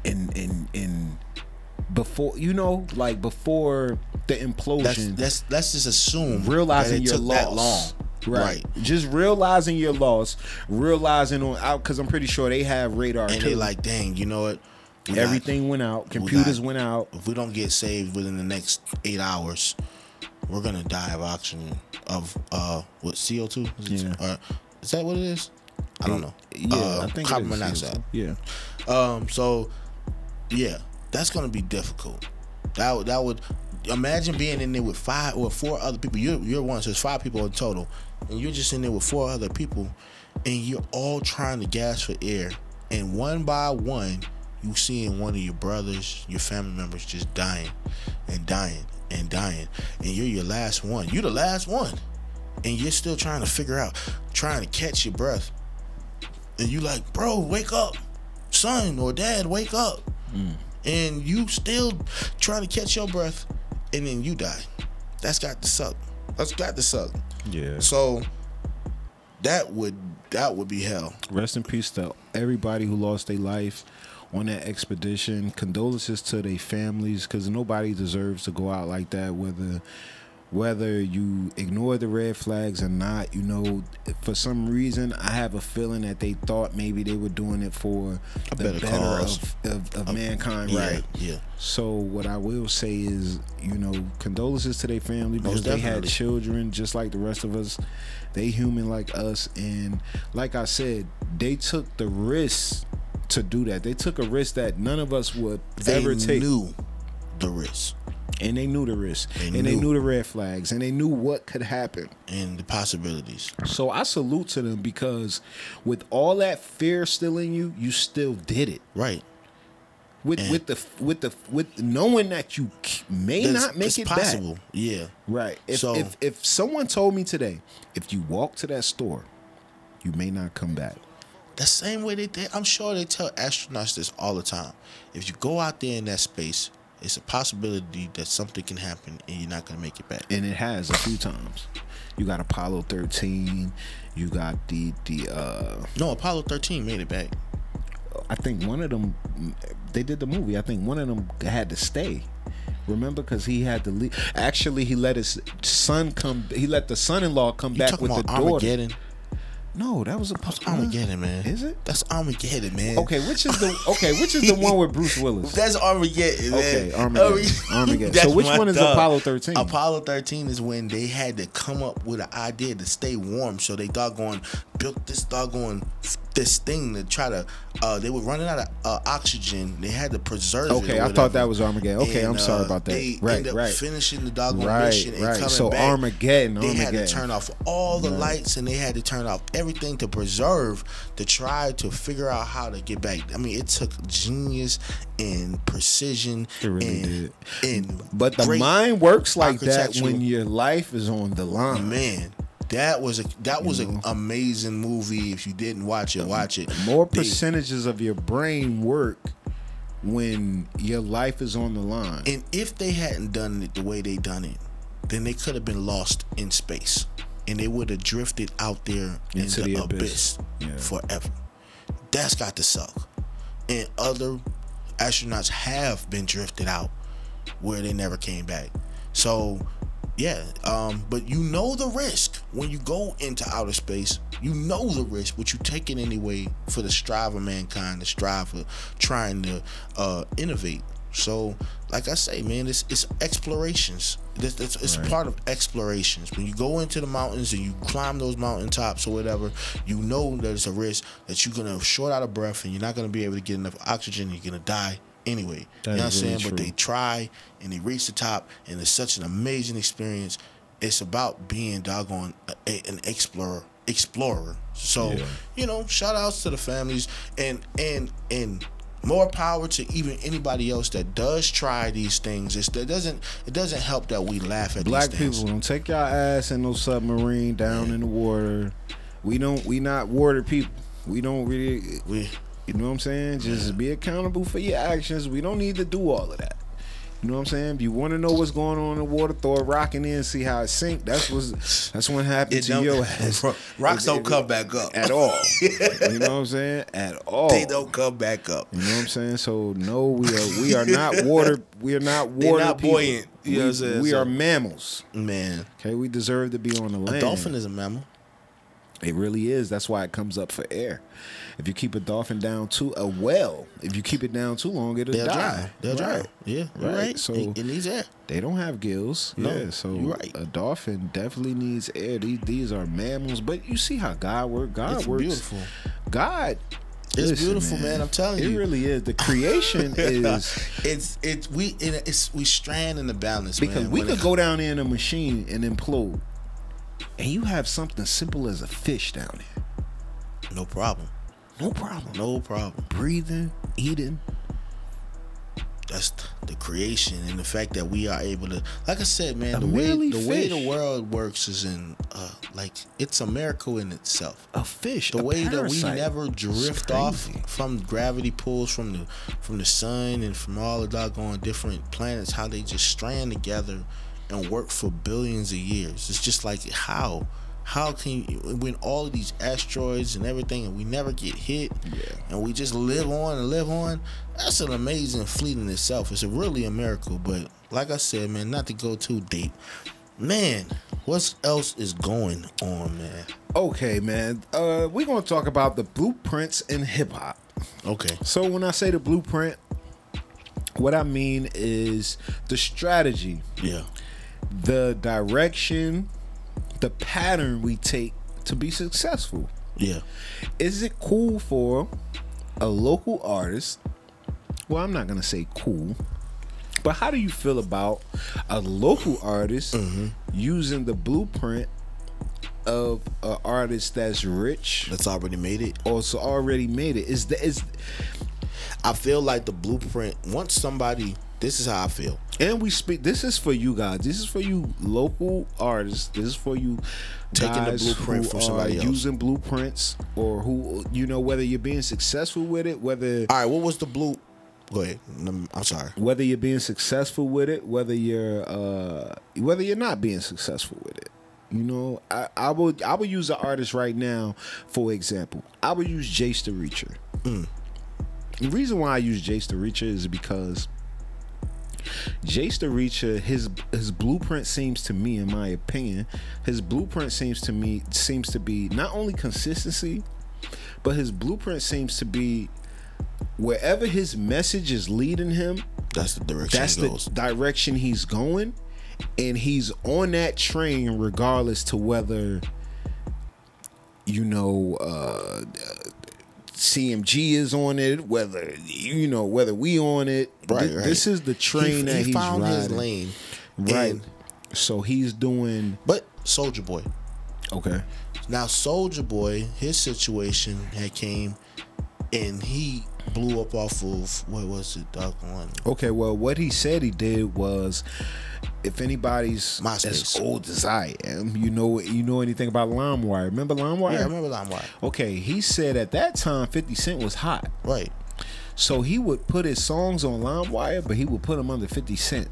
And before, you know, like before the implosion. Let's just assume realizing that it your took loss. that long. Right. Just realizing your loss, realizing on out, because I'm pretty sure they have radar. And they like, dang, you know what? Everything went out. Computers went out. If we don't get saved within the next 8 hours, we're gonna die of oxygen of what, CO2? Is that what it is? I don't know. Yeah, I think carbon monoxide. Yeah. So yeah, that's gonna be difficult. That would imagine being in there with 5 or 4 other people. You're one, so it's 5 people in total, and you're just in there with 4 other people, and you're all trying to gasp for air, and one by one, you seeing one of your brothers, your family members just dying and dying and dying, and you're your last one. You're the last one, and you're still trying to figure out, trying to catch your breath, and you like, bro, wake up, son or dad, wake up, and you still trying to catch your breath, and then you die. That's got to suck. That's got to suck. Yeah. So that would be hell. Rest in peace to everybody who lost their life on that expedition. Condolences to their families, because nobody deserves to go out like that, whether you ignore the red flags or not. You know, for some reason, I have a feeling that they thought maybe they were doing it for the better of mankind. Yeah, right. Yeah. So what I will say is, you know, condolences to their family, because Most they had definitely. children just like the rest of us. They human like us, and like I said, they took the risk to do that. They took a risk that none of us would ever take. They knew the risk. And they knew the risk. They knew. knew the red flags. And they knew what could happen. And the possibilities. So I salute to them, because with all that fear still in you, you still did it. Right. With knowing that you may not make it possible. back. Yeah. Right. If someone told me today, if you walk to that store, you may not come back. The same way I'm sure they tell astronauts this all the time. If you go out there in that space, it's a possibility that something can happen and you're not going to make it back. And it has a few times. You got Apollo 13. You got No, Apollo 13 made it back. I think one of them, they did the movie. I think one of them had to stay. Remember, because he had to leave. Actually, he let his son come. He let the son-in-law come back with the daughter. Armageddon? No, that was Armageddon, man. Is it? That's Armageddon, man. Okay, which is the one with Bruce Willis? That's Armageddon, man. Okay, Armageddon. So which one is Apollo 13? Apollo 13 is when they had to come up with an idea to stay warm, so they doggone built this doggone this thing to try to. They were running out of oxygen. They had to preserve it. Okay, I thought that was Armageddon. Okay, and, I'm sorry about that. They right, ended up right. finishing the doggone mission and coming so back. Armageddon. They had to turn off all the lights and they had to turn off everything to preserve, to try to figure out how to get back. I mean, it took genius and precision. It really did. But the mind works like that when your life is on the line. Man. That was an amazing movie. If you didn't watch it, watch it. More percentages of your brain work when your life is on the line. And if they hadn't done it the way they done it, then they could have been lost in space, and they would have drifted out there into the abyss forever. That's got to suck. And other astronauts have been drifted out where they never came back. So. Yeah, but you know the risk when you go into outer space. You know the risk, but you take it anyway for the strive of mankind, the strive for trying to innovate. So, like I say, man, it's explorations. It's part of explorations. When you go into the mountains and you climb those mountaintops or whatever, you know there's a risk that you're gonna short out of breath and you're not gonna be able to get enough oxygen. You're gonna die. Anyway, you know what I'm saying? But they try and they reach the top, and it's such an amazing experience. It's about being doggone an explorer. So, you know, shout outs to the families and more power to even anybody else that does try these things. It doesn't help that we laugh at Black these things. people don't take y'all ass in no submarine down in the water. We not water people. We don't really you know what I'm saying? Just be accountable for your actions. We don't need to do all of that. You know what I'm saying? If you want to know what's going on in the water, throw a rock in there and see how it sinks. That's what happened to your ass. Rocks don't come back up at all. You know what I'm saying? At all. They don't come back up. You know what I'm saying? So no, we are not water. We are not water. They're not people. buoyant. You know what I'm saying? We are mammals. Man. Okay, we deserve to be on the land. A dolphin is a mammal. It really is. That's why it comes up for air. If you keep a dolphin down if you keep it down too long, it'll die. They'll drown. Yeah, right. So it needs air. They don't have gills. No, yeah, so a dolphin definitely needs air. These are mammals, but you see how God works. God works. Beautiful. God. It's beautiful, man. I'm telling you, it really is. The creation is. We strand in the balance, because man. We could go down there in a machine and implode, and you have something simple as a fish down there. No problem. No problem. No problem. Breathing, eating. That's the creation and the fact that we are able to, like I said, man, the way the world works is like it's a miracle in itself. A fish. The way that we never drift off from gravity pulls from the sun and from all the doggone different planets, how they just strand together and work for billions of years. It's just like how can you win all of these asteroids and everything and we never get hit and we just live on and live on? That's an amazing fleet in itself. It's really a miracle. But like I said, man, not to go too deep, man, what else is going on, man? Okay, man, we're gonna talk about the blueprints in hip-hop. Okay, so when I say the blueprint, what I mean is the strategy, the direction, the pattern we take to be successful. Is it cool for a local artist? Well, I'm not gonna say cool, but how do you feel about a local artist using the blueprint of an artist that's rich, that's already made it, also already made it? I feel like the blueprint, once somebody, this is how I feel. And we speak, this is for you guys. This is for you local artists. This is for you taking the blueprint from somebody else. Using blueprints, or who, you know, whether you're being successful with it, whether... All right, what was the blue... Go ahead. I'm sorry. Whether you're being successful with it, whether you're not being successful with it. You know, I will use an artist right now, for example. I will use Jace the Reacher. The reason why I use Jace the Reacher is because Jace the Reacher, his blueprint seems to me, in my opinion, his blueprint seems to be not only consistency, but his blueprint seems to be wherever his message is leading him, that's the direction he goes. The direction he's going, and he's on that train regardless to whether, you know, CMG is on it, whether whether we on it. Right. This is the train that he's found riding. his lane. Right. So he's doing. But Soulja Boy. Okay. Now Soulja Boy, his situation had came, and he blew up off of what was it, Doc One? Okay. Well, what he said he did was, if anybody's MySpace. as old as I am, you know anything about LimeWire? Remember LimeWire? Yeah, I remember LimeWire. Okay. He said at that time 50 Cent was hot. Right. So he would put his songs on LimeWire, but he would put them under 50 Cent.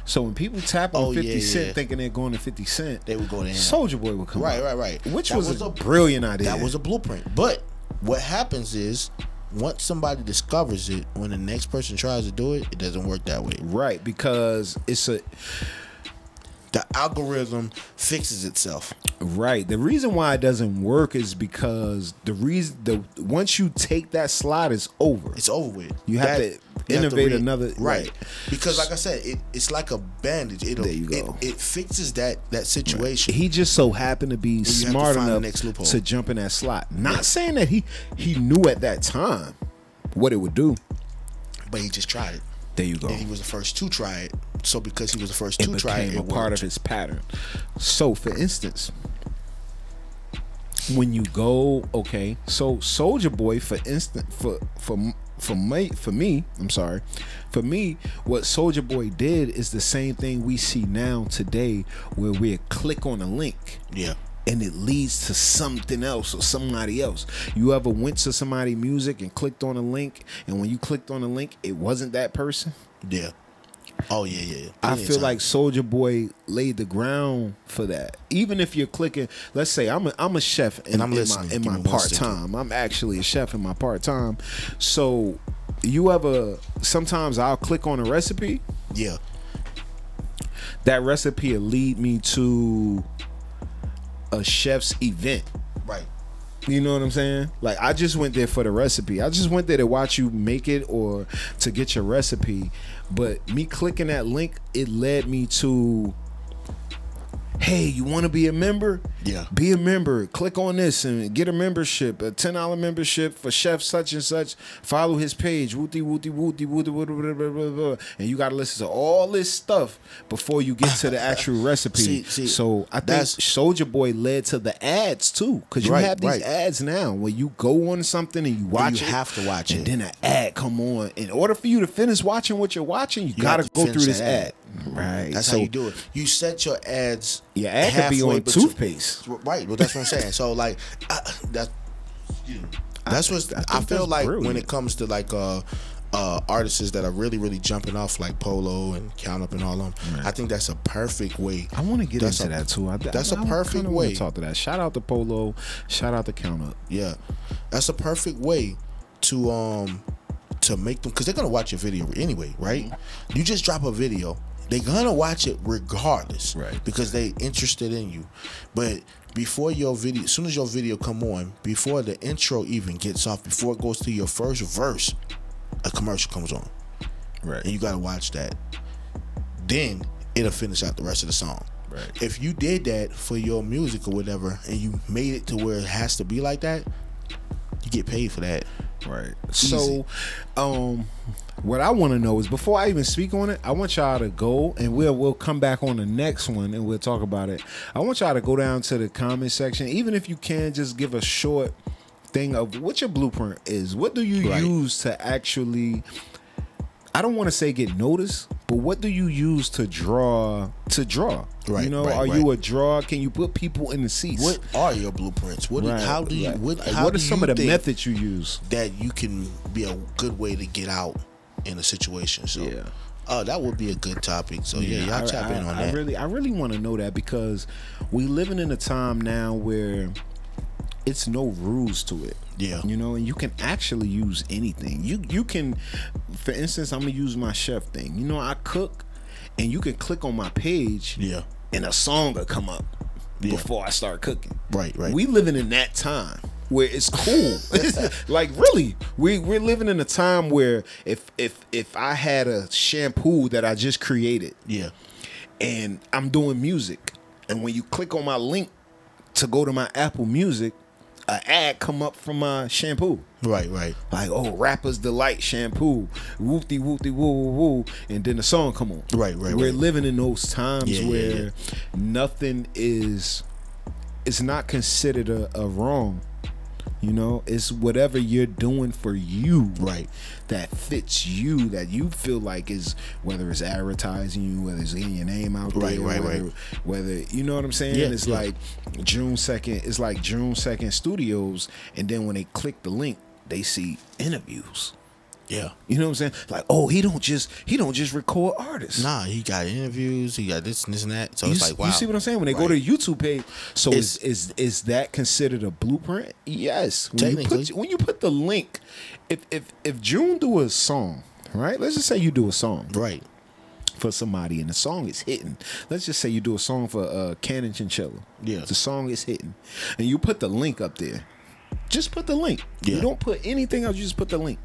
So when people tap on 50 Cent thinking they're going to 50 Cent, they would go to him. Soulja Boy would come out. Right. Which was a brilliant idea. That was a blueprint. But what happens is, once somebody discovers it, when the next person tries to do it, it doesn't work that way. Right, because the algorithm fixes itself. Right. The reason why it doesn't work is because once you take that slot, it's over. It's over with. You have to innovate another. Right. Because like I said, it's like a bandage. There you go. It fixes that situation. He just so happened to be smart enough loophole to jump in that slot. Not saying that he knew at that time what it would do, but he just tried it. There you go. And he was the first to try it. So because he was the first to try it, became a part of his pattern. So for instance, when you go, okay, so Soulja Boy, for instance, for me, what Soulja Boy did is the same thing we see now today, where we click on a link. Yeah. And it leads to something else or somebody else. You ever went to somebody's music and clicked on a link, and when you clicked on the link, it wasn't that person? Yeah. Oh yeah. I feel like Soulja Boy laid the ground for that. Even if you're clicking, let's say I'm a chef in my part time. I'm actually a chef in my part time. So sometimes I'll click on a recipe. Yeah. That recipe will lead me to a chef's event. Right. You know what I'm saying? Like, I just went there for the recipe. I just went there to watch you make it or to get your recipe. But me clicking that link, it led me to, hey, you want to be a member? Yeah. Be a member. Click on this and get a membership, a $10 membership for chef such and such. Follow his page. Wooty, wooty, wooty, wooty, wooty, wooty, wooty, wooty. And you got to listen to all this stuff before you get to the actual recipe. See, so I think Soulja Boy led to the ads too. Because you have these ads now where you go on something and you watch it. You have to watch it. And then an ad come on. In order for you to finish watching what you're watching, you got to go through this ad. Right. That's how you do it. You set your ads. Your ad could be on toothpaste. Right. Well, that's what I'm saying. So like, I feel like brilliant. When it comes to like artists that are really, really jumping off, like Polo and Count Up and all of them, right. I think that's a perfect way. I want to get into that too. That's a perfect way. To talk to that. Shout out to Polo. Shout out to Count Up. Yeah, that's a perfect way to make them, because they're gonna watch your video anyway, right? You just drop a video. They're gonna watch it regardless, right? Because they interested in you. But before your video, as soon as your video come on, before the intro even gets off, before it goes to your first verse, a commercial comes on, right? And you gotta watch that. Then it'll finish out the rest of the song. Right. If you did that for your music or whatever, and you made it to where it has to be like that, you get paid for that. Right. Easy. So, what I want to know is, before I even speak on it, I want y'all to go, and we'll come back on the next one and we'll talk about it. I want y'all to go down to the comment section, even if you can, just give a short thing of what your blueprint is. What do you use to actually, I don't want to say get noticed, but what do you use to draw? Right. You know, are you a draw? Can you put people in the seats? What are your blueprints? What are some of the methods you use that you can be a good way to get out in a situation? So yeah. That would be a good topic. So y'all tap in on that. I really want to know that, because we living in a time now where it's no rules to it. Yeah. You know, and you can actually use anything. You can, for instance, I'm gonna use my chef thing. You know, I cook, and you can click on my page. Yeah. And a song will come up before I start cooking. Right. We living in that time where it's cool. Like, really, we're living in a time where if I had a shampoo that I just created, and I'm doing music, and when you click on my link to go to my Apple Music, an ad come up from shampoo. Right. Like, oh, Rapper's Delight shampoo, whoopty whoopty woo woo woo, and then the song come on. Right. We're living in those times where yeah. nothing is, it's not considered a wrong. You know, it's whatever you're doing for you, right, that fits you, that you feel like is, whether it's advertising you, whether it's getting your name out there, whether you know what I'm saying. Yeah, it's like June 2nd. It's like June 2nd Studios, and then when they click the link, they see interviews. Yeah, you know what I'm saying? Like, oh, he don't just record artists. Nah, he got interviews. He got this and that. So it's like, wow. You see what I'm saying? When they go to the YouTube page, so is that considered a blueprint? Yes. When you put the link, if June do a song, right? Let's just say you do a song, right, for somebody, and the song is hitting. Let's just say you do a song for Cannon Chinchilla. Yeah, the song is hitting, and you put the link up there. Just put the link. Yeah. You don't put anything else. You just put the link.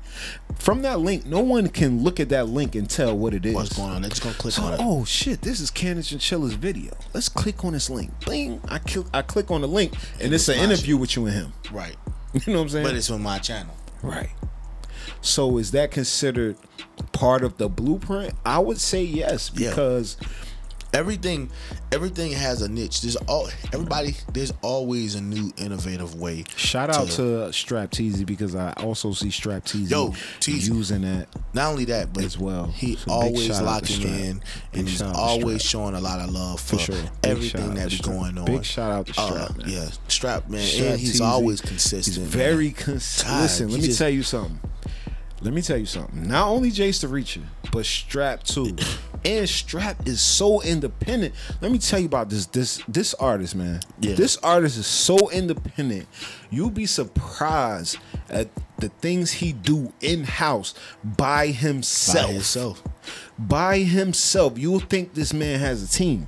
From that link, no one can look at that link and tell what it is. What's going on? They're just gonna click on it. Oh shit! This is Cannon Chinchilla's video. Let's click on this link. Bing! I click on the link, and it's an interview with you and him. Right. You know what I'm saying? But it's on my channel. Right. So is that considered part of the blueprint? I would say yes, because everything has a niche. There's always a new innovative way. Shout out to Strap Teasy, because I also see Strap Teasy using that. Not only that, but as well, he always locking in, and he's always showing a lot of love for everything that be going on. Big shout out to Strap, man. Yeah, Strap, man. And he's always consistent. He's very consistent. Listen, let me tell you something. Not only Jace the Reacher, but Strap too. And Strap is so independent. Let me tell you about this artist, man. Yeah. This artist is so independent. You'll be surprised at the things he do in-house by himself. By himself. You'll think this man has a team.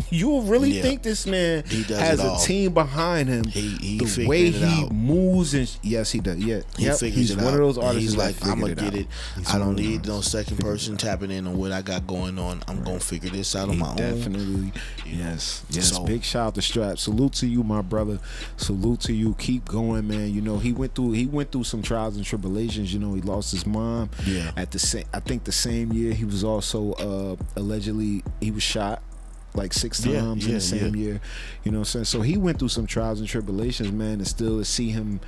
You'll really think this man has a team behind him. The way he moves, and yes, he does. Yeah, he's one of those artists. He's like, I'm gonna get it. I don't need no second person tapping in on what I got going on. I'm gonna figure this out on my own. Definitely, yes. So, big shout out to Strap. Salute to you, my brother. Salute to you. Keep going, man. You know, he went through some trials and tribulations. You know, he lost his mom. Yeah. I think the same year he was also allegedly he was shot like 6 times in the same year. You know what I'm saying? So he went through some trials and tribulations, man, and still to see him,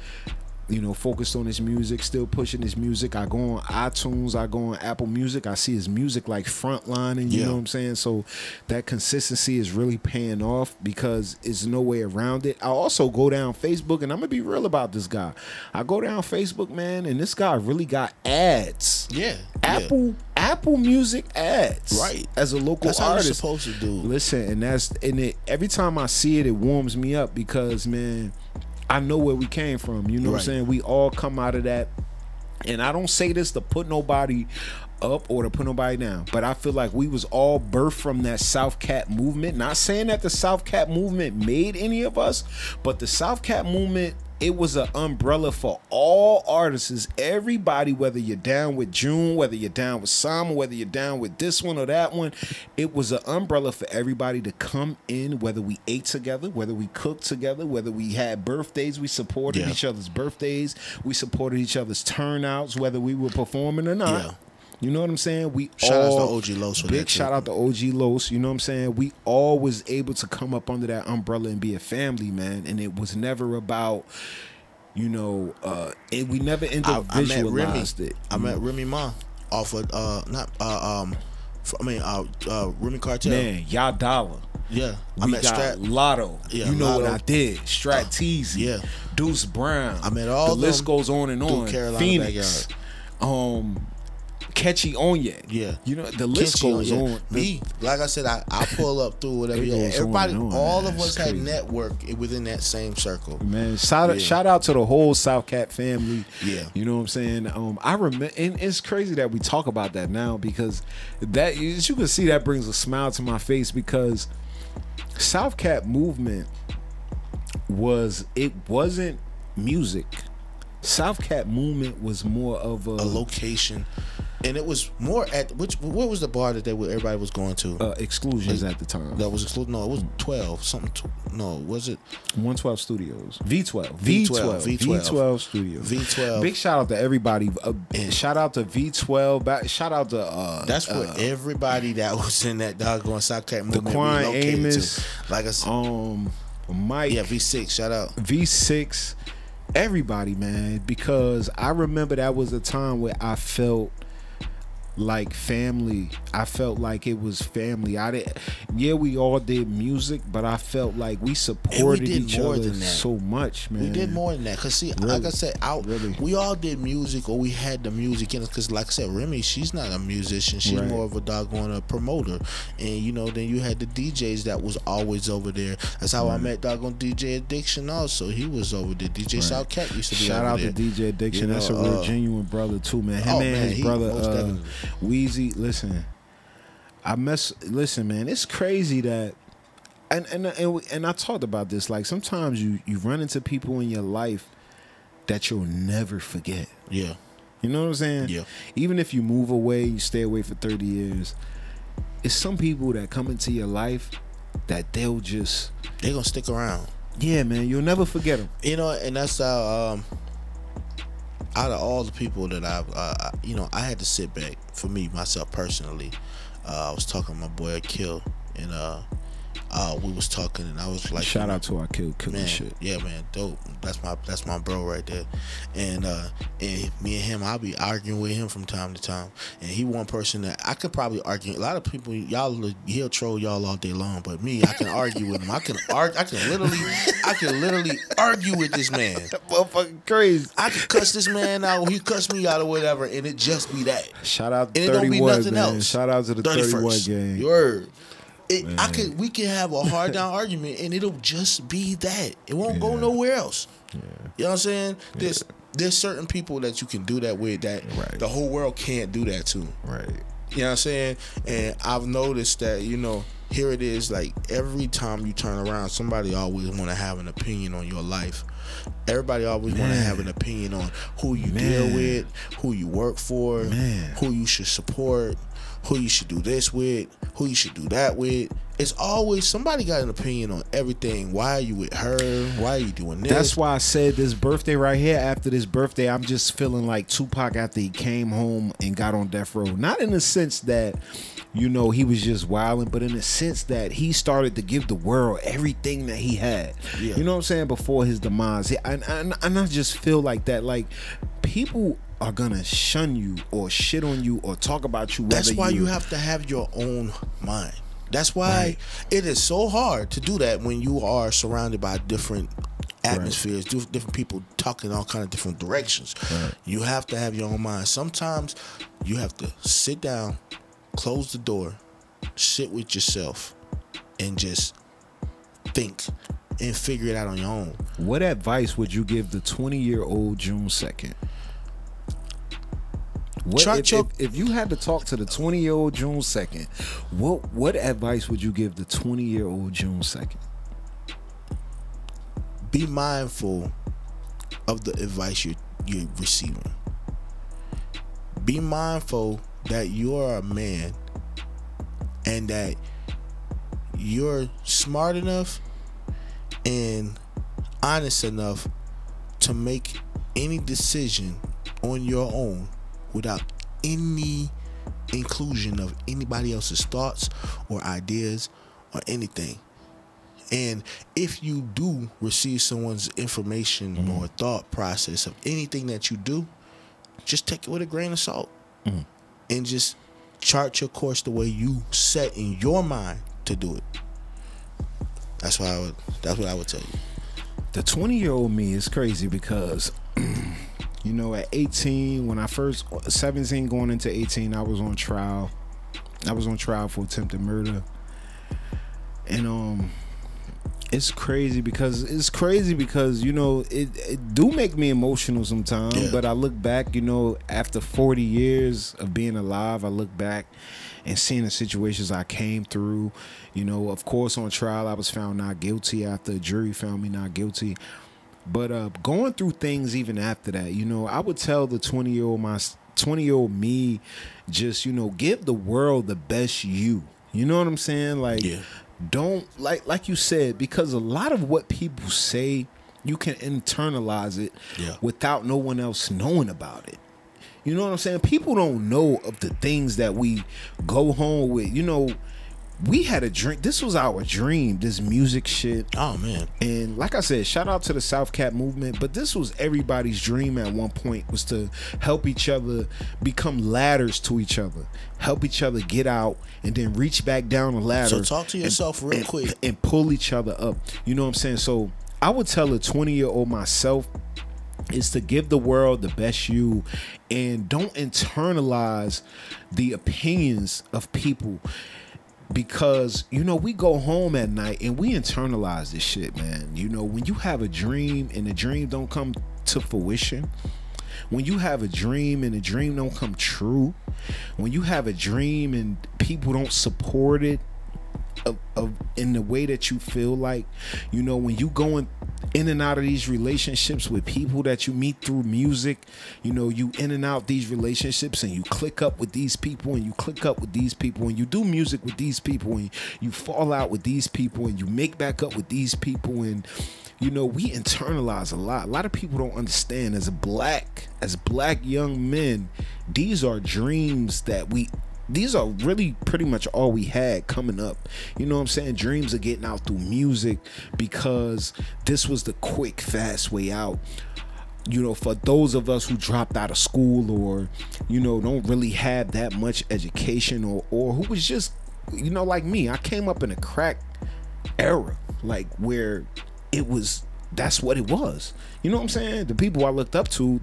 you know, focused on his music, still pushing his music. I go on iTunes, I go on Apple Music, I see his music like frontlining, you know what I'm saying? So that consistency is really paying off, because there's no way around it. I also go down Facebook, and I'm gonna be real about this guy. I go down Facebook, man, and this guy really got ads. Apple Music ads, right? As a local artist, how you're supposed to do. Listen, every time I see it, it warms me up, because man, I know where we came from. You know what I'm saying? We all come out of that, and I don't say this to put nobody up or to put nobody down, but I feel like we was all birthed from that South Cat movement. Not saying that the South Cat movement made any of us, but the South Cat movement, it was an umbrella for all artists. Everybody, whether you're down with June, whether you're down with Sam, whether you're down with this one or that one, it was an umbrella for everybody to come in, whether we ate together, whether we cooked together, whether we had birthdays, we supported each other's birthdays, we supported each other's turnouts, whether we were performing or not. You know what I'm saying? Shout out to OG Los. Big shout out to OG Los. You know what I'm saying? We all was able to come up under that umbrella and be a family, man. And it was never about, you know, we never individualized it. I met Remy Ma off of Remy Cartel. Man, y'all dollar. Yeah, I met Strap Lotto. Yeah, you know Lotto. What I did. Strat Teasy. Yeah, Deuce Brown. I met all. The list goes on and on. Phoenix. Catchy Onye. Yeah. You know, the list goes on. Me, like I said, I pull up through whatever. Everybody, all of us had network within that same circle. Man, shout out to the whole South Cat family. Yeah. You know what I'm saying? I remember, and it's crazy that we talk about that now, because that, as you can see, that brings a smile to my face, because South Cat movement wasn't music. South Cat movement was more of a location. And it was more at what was the bar that everybody was going to? Exclusions at the time. That was exclusive. No, it was 12 something. No, was it 112 Studios? V12. V12 Studios. V12. Big shout out to everybody. Shout out to V12. Shout out to that's where everybody that was in that doggone South Cat movement Daquan Amos, to. Like I said, Mike. Yeah, V6. Shout out V6. Everybody, man, because I remember that was a time where I felt like family. I felt like it was family. We all did music, but I felt like we supported each other so much, man. We did more than that. Because see, really? Like I said, we all did music, or we had the music in us. Because like I said, Remy, she's not a musician. She's more of a doggone promoter. And you know, then you had the DJs that was always over there. That's how I met doggone DJ Addiction also. He was over there. DJ South Cat used to be Shout over there. Shout out to DJ Addiction. That's a real genuine brother too, man. Him and his brother Weezy, listen, man, it's crazy that, and I talked about this, like sometimes you run into people in your life that you'll never forget. Yeah. You know what I'm saying? Yeah. Even if you move away, you stay away for 30 years, it's some people that come into your life that they're gonna stick around. Yeah, man, you'll never forget them. You know, and that's how, out of all the people that I had to sit back for me, myself personally. I was talking to my boy Kill, and we was talking, and I was like, shout out to our Kill killing shit. Yeah, man, dope. That's my bro right there. And me and him, I'll be arguing with him from time to time. And he one person that I could probably argue. A lot of people, he'll troll y'all all day long, but me, I can argue with him. I can literally argue with this man. That motherfucking crazy. I can cuss this man out, he cuss me out or whatever, and it just be that. Shout out to and 31, it don't be nothing man. else. Shout out to the 31 gang. You heard. We can have a hard down argument, and it'll just be that. It won't go nowhere else. Yeah. You know what I'm saying? There's certain people that you can do that with that the whole world can't do that to. Right. You know what I'm saying? And I've noticed that, here it is, like every time you turn around, somebody always want to have an opinion on your life. Everybody always want to have an opinion on who you deal with, who you work for, who you should support, who you should do this with, who you should do that with. It's always somebody got an opinion on everything. Why are you with her? Why are you doing this? That's why I said this birthday right here. After this birthday, I'm just feeling like Tupac after he came home and got on death row. Not in the sense that, he was just wilding, but in the sense that he started to give the world everything that he had. Yeah. You know what I'm saying? Before his demise. And I just feel like that. Like, people are gonna shun you or shit on you or talk about you. That's why you have to have your own mind. That's why it is so hard to do that when you are surrounded by different atmospheres, different people talking all kind of different directions. You have to have your own mind. Sometimes you have to sit down, close the door, sit with yourself, and just think and figure it out on your own. What advice would you give the 20-year-old June 2nd? If you had to talk to the 20-year-old June 2nd, what advice would you give the 20-year-old June 2nd? Be mindful of the advice you're receiving. Be mindful that you're a man and that you're smart enough and honest enough to make any decision on your own without any inclusion of anybody else's thoughts or ideas or anything. And if you do receive someone's information or thought process of anything that you do, just take it with a grain of salt and just chart your course the way you set in your mind to do it. That's what I would tell you. The 20-year-old me is crazy because at 18, when I first 17 going into 18, I was on trial. I was on trial for attempted murder. And it's crazy because it do make me emotional sometimes. But I look back, after 40 years of being alive, I look back and seeing the situations I came through. Of course, on trial, I was found not guilty after a jury found me not guilty. But going through things even after that, I would tell the 20-year-old 20-year-old me, just, you know, give the world the best you. You know what I'm saying? Like, don't, like you said, because a lot of what people say, you can internalize it without no one else knowing about it. You know what I'm saying? People don't know of the things that we go home with. You know, we had a dream. This was our dream, this music shit. Oh, man. And like I said, shout out to the South Cap movement. But this was everybody's dream at one point, was to help each other become ladders to each other. Help each other get out and then reach back down the ladder. So talk to yourself real quick. And pull each other up. You know what I'm saying? So I would tell a 20-year-old myself is to give the world the best you, and don't internalize the opinions of people. Because, you know, we go home at night and we internalize this shit, man. You know, when you have a dream and the dream don't come to fruition, when you have a dream and the dream don't come true, when you have a dream and people don't support it in the way that you feel like, you know, when you going in and out of these relationships with people that you meet through music, you know, you in and out these relationships and you click up with these people and you click up with these people and you do music with these people and you fall out with these people and you make back up with these people. And, you know, we internalize a lot of people don't understand, as black young men, these are dreams that these are really pretty much all we had coming up. You know what I'm saying? Dreams of getting out through music, because this was the quick, fast way out. You know, for those of us who dropped out of school, or, you know, don't really have that much education, or who was just, you know, like me, I came up in a crack era, like where it was, that's what it was. You know what I'm saying? The people I looked up to,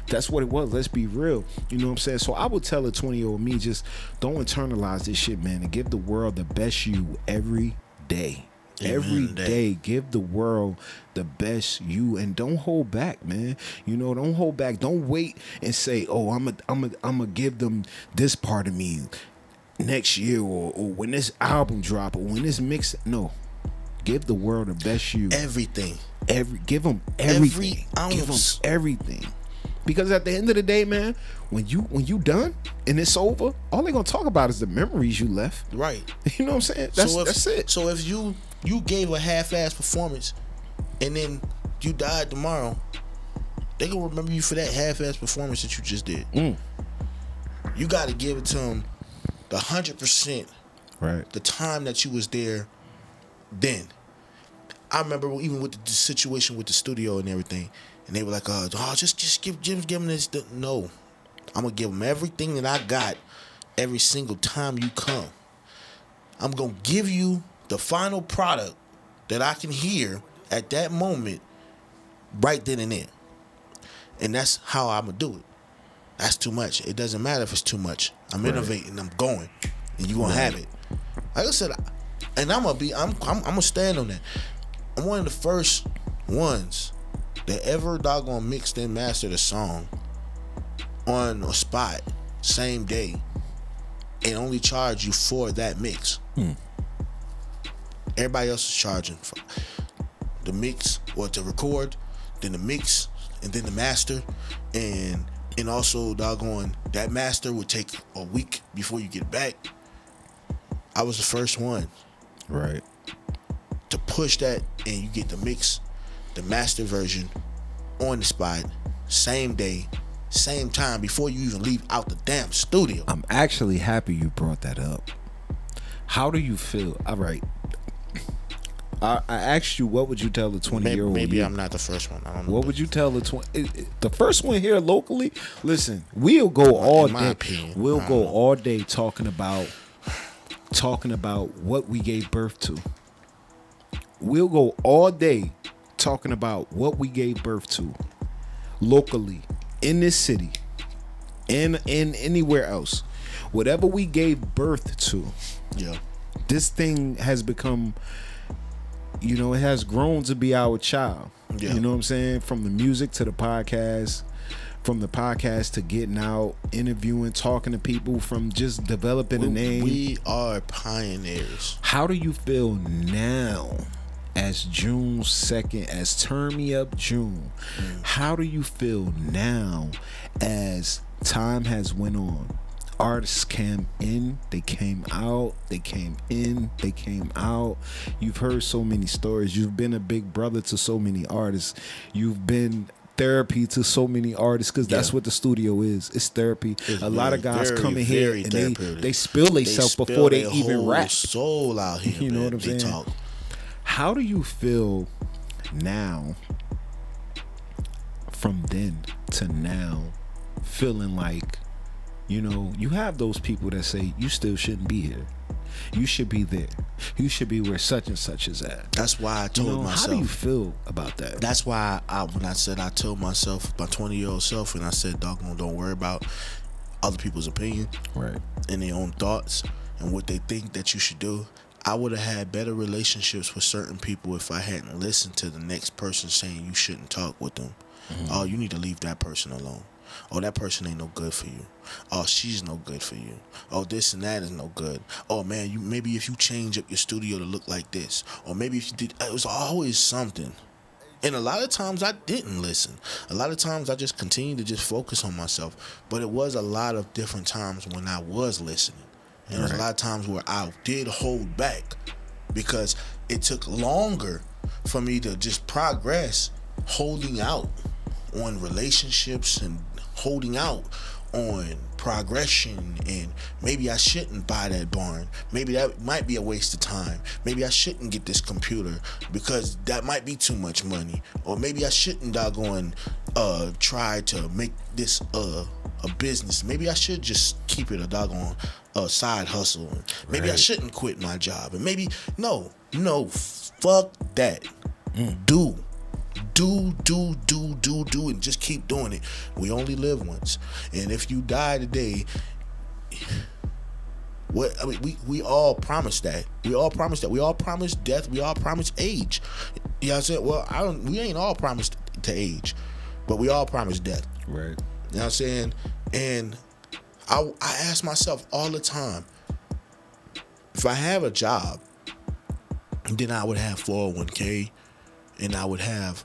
that's what it was. Let's be real. You know what I'm saying? So I would tell a 20-year-old me, just don't internalize this shit, man, and give the world the best you every day. Amen. Every day, give the world the best you, and don't hold back, man. You know, don't hold back. Don't wait and say, oh, I'm a give them this part of me next year, or when this album drop, or when this mix. No. Give the world the best you. Everything. Give them everything. Give them everything. Because at the end of the day, man, when you done and it's over, all they're gonna talk about is the memories you left. Right. You know what I'm saying? That's it. So if you gave a half-ass performance and then you died tomorrow, they gonna remember you for that half-ass performance that you just did. You got to give it to them the 100%. Right. The time that you was there. Then I remember even with the situation with the studio and everything, and they were like, "Oh, just give them this." No, I'm gonna give them everything that I got every single time you come. I'm gonna give you the final product that I can hear at that moment, right then and there, and that's how I'm gonna do it. That's too much. It doesn't matter if it's too much. I'm innovating. I'm going, and you gonna have it. Like I said. And I'm gonna stand on that. I'm one of the first ones that ever doggone mixed and mastered a song on a spot same day and only charge you for that mix. Everybody else is charging for the mix, or to record, then the mix, and then the master, and also doggone that master would take a week before you get back. I was the first one. Right. To push that, and you get the mix, the master version on the spot, same day, same time, before you even leave out the damn studio. I'm actually happy you brought that up. How do you feel? All right. I asked you, what would you tell the 20-year-old? Maybe I'm not the first one. I don't know. What would you tell the first one here locally? Listen, we'll go all day. We'll go all day talking about what we gave birth to. We'll go all day talking about what we gave birth to locally, in this city, and anywhere else. Whatever we gave birth to, this thing has become, you know, it has grown to be our child. You know what I'm saying? From the music to the podcast, from the podcast to getting out, interviewing, talking to people, from just developing a name. We are pioneers. How do you feel now, as June 2nd, as Turn Me Up June? How do you feel now, as time has went on. Artists came in, they came out, they came in, they came out. You've heard so many stories. You've been a big brother to so many artists. You've been therapy to so many artists, because that's what the studio is. It's therapy. It's a lot of guys come in here and they spill themselves spill before they their even whole rap. soul out here. You know man. what I'm They saying? talk. How do you feel now, from then to now, feeling like, you know, you have those people that say you still shouldn't be here. You should be there. You should be where such and such is at. That's why I told myself. How do you feel about that? That's why when I told myself, my 20-year-old self, and I said, doggone, don't worry about other people's opinion, right, and their own thoughts and what they think that you should do. I would have had better relationships with certain people if I hadn't listened to the next person saying you shouldn't talk with them. Oh, you need to leave that person alone. Oh, that person ain't no good for you. Oh, she's no good for you. Oh, this and that is no good. Oh, man, maybe if you change up your studio to look like this, or maybe if you did, it was always something. And a lot of times I didn't listen. A lot of times I just continued to just focus on myself. But it was a lot of different times when I was listening. And there was a lot of times where I did hold back because it took longer for me to just progress holding out on relationships and holding out on progression, and maybe I shouldn't buy that barn. Maybe that might be a waste of time. Maybe I shouldn't get this computer because that might be too much money. Or maybe I shouldn't doggone try to make this a business. Maybe I should just keep it a doggone side hustle. And maybe I shouldn't quit my job. And maybe no, fuck that. Do, and just keep doing it. We only live once, and if you die today, what I mean, we all promise that. We all promise that. We all promise death. We all promise age. You know what I'm saying? Well, we ain't all promised to age, but we all promise death. Right. You know what I'm saying? And I ask myself all the time, if I have a job, then I would have 401k, and I would have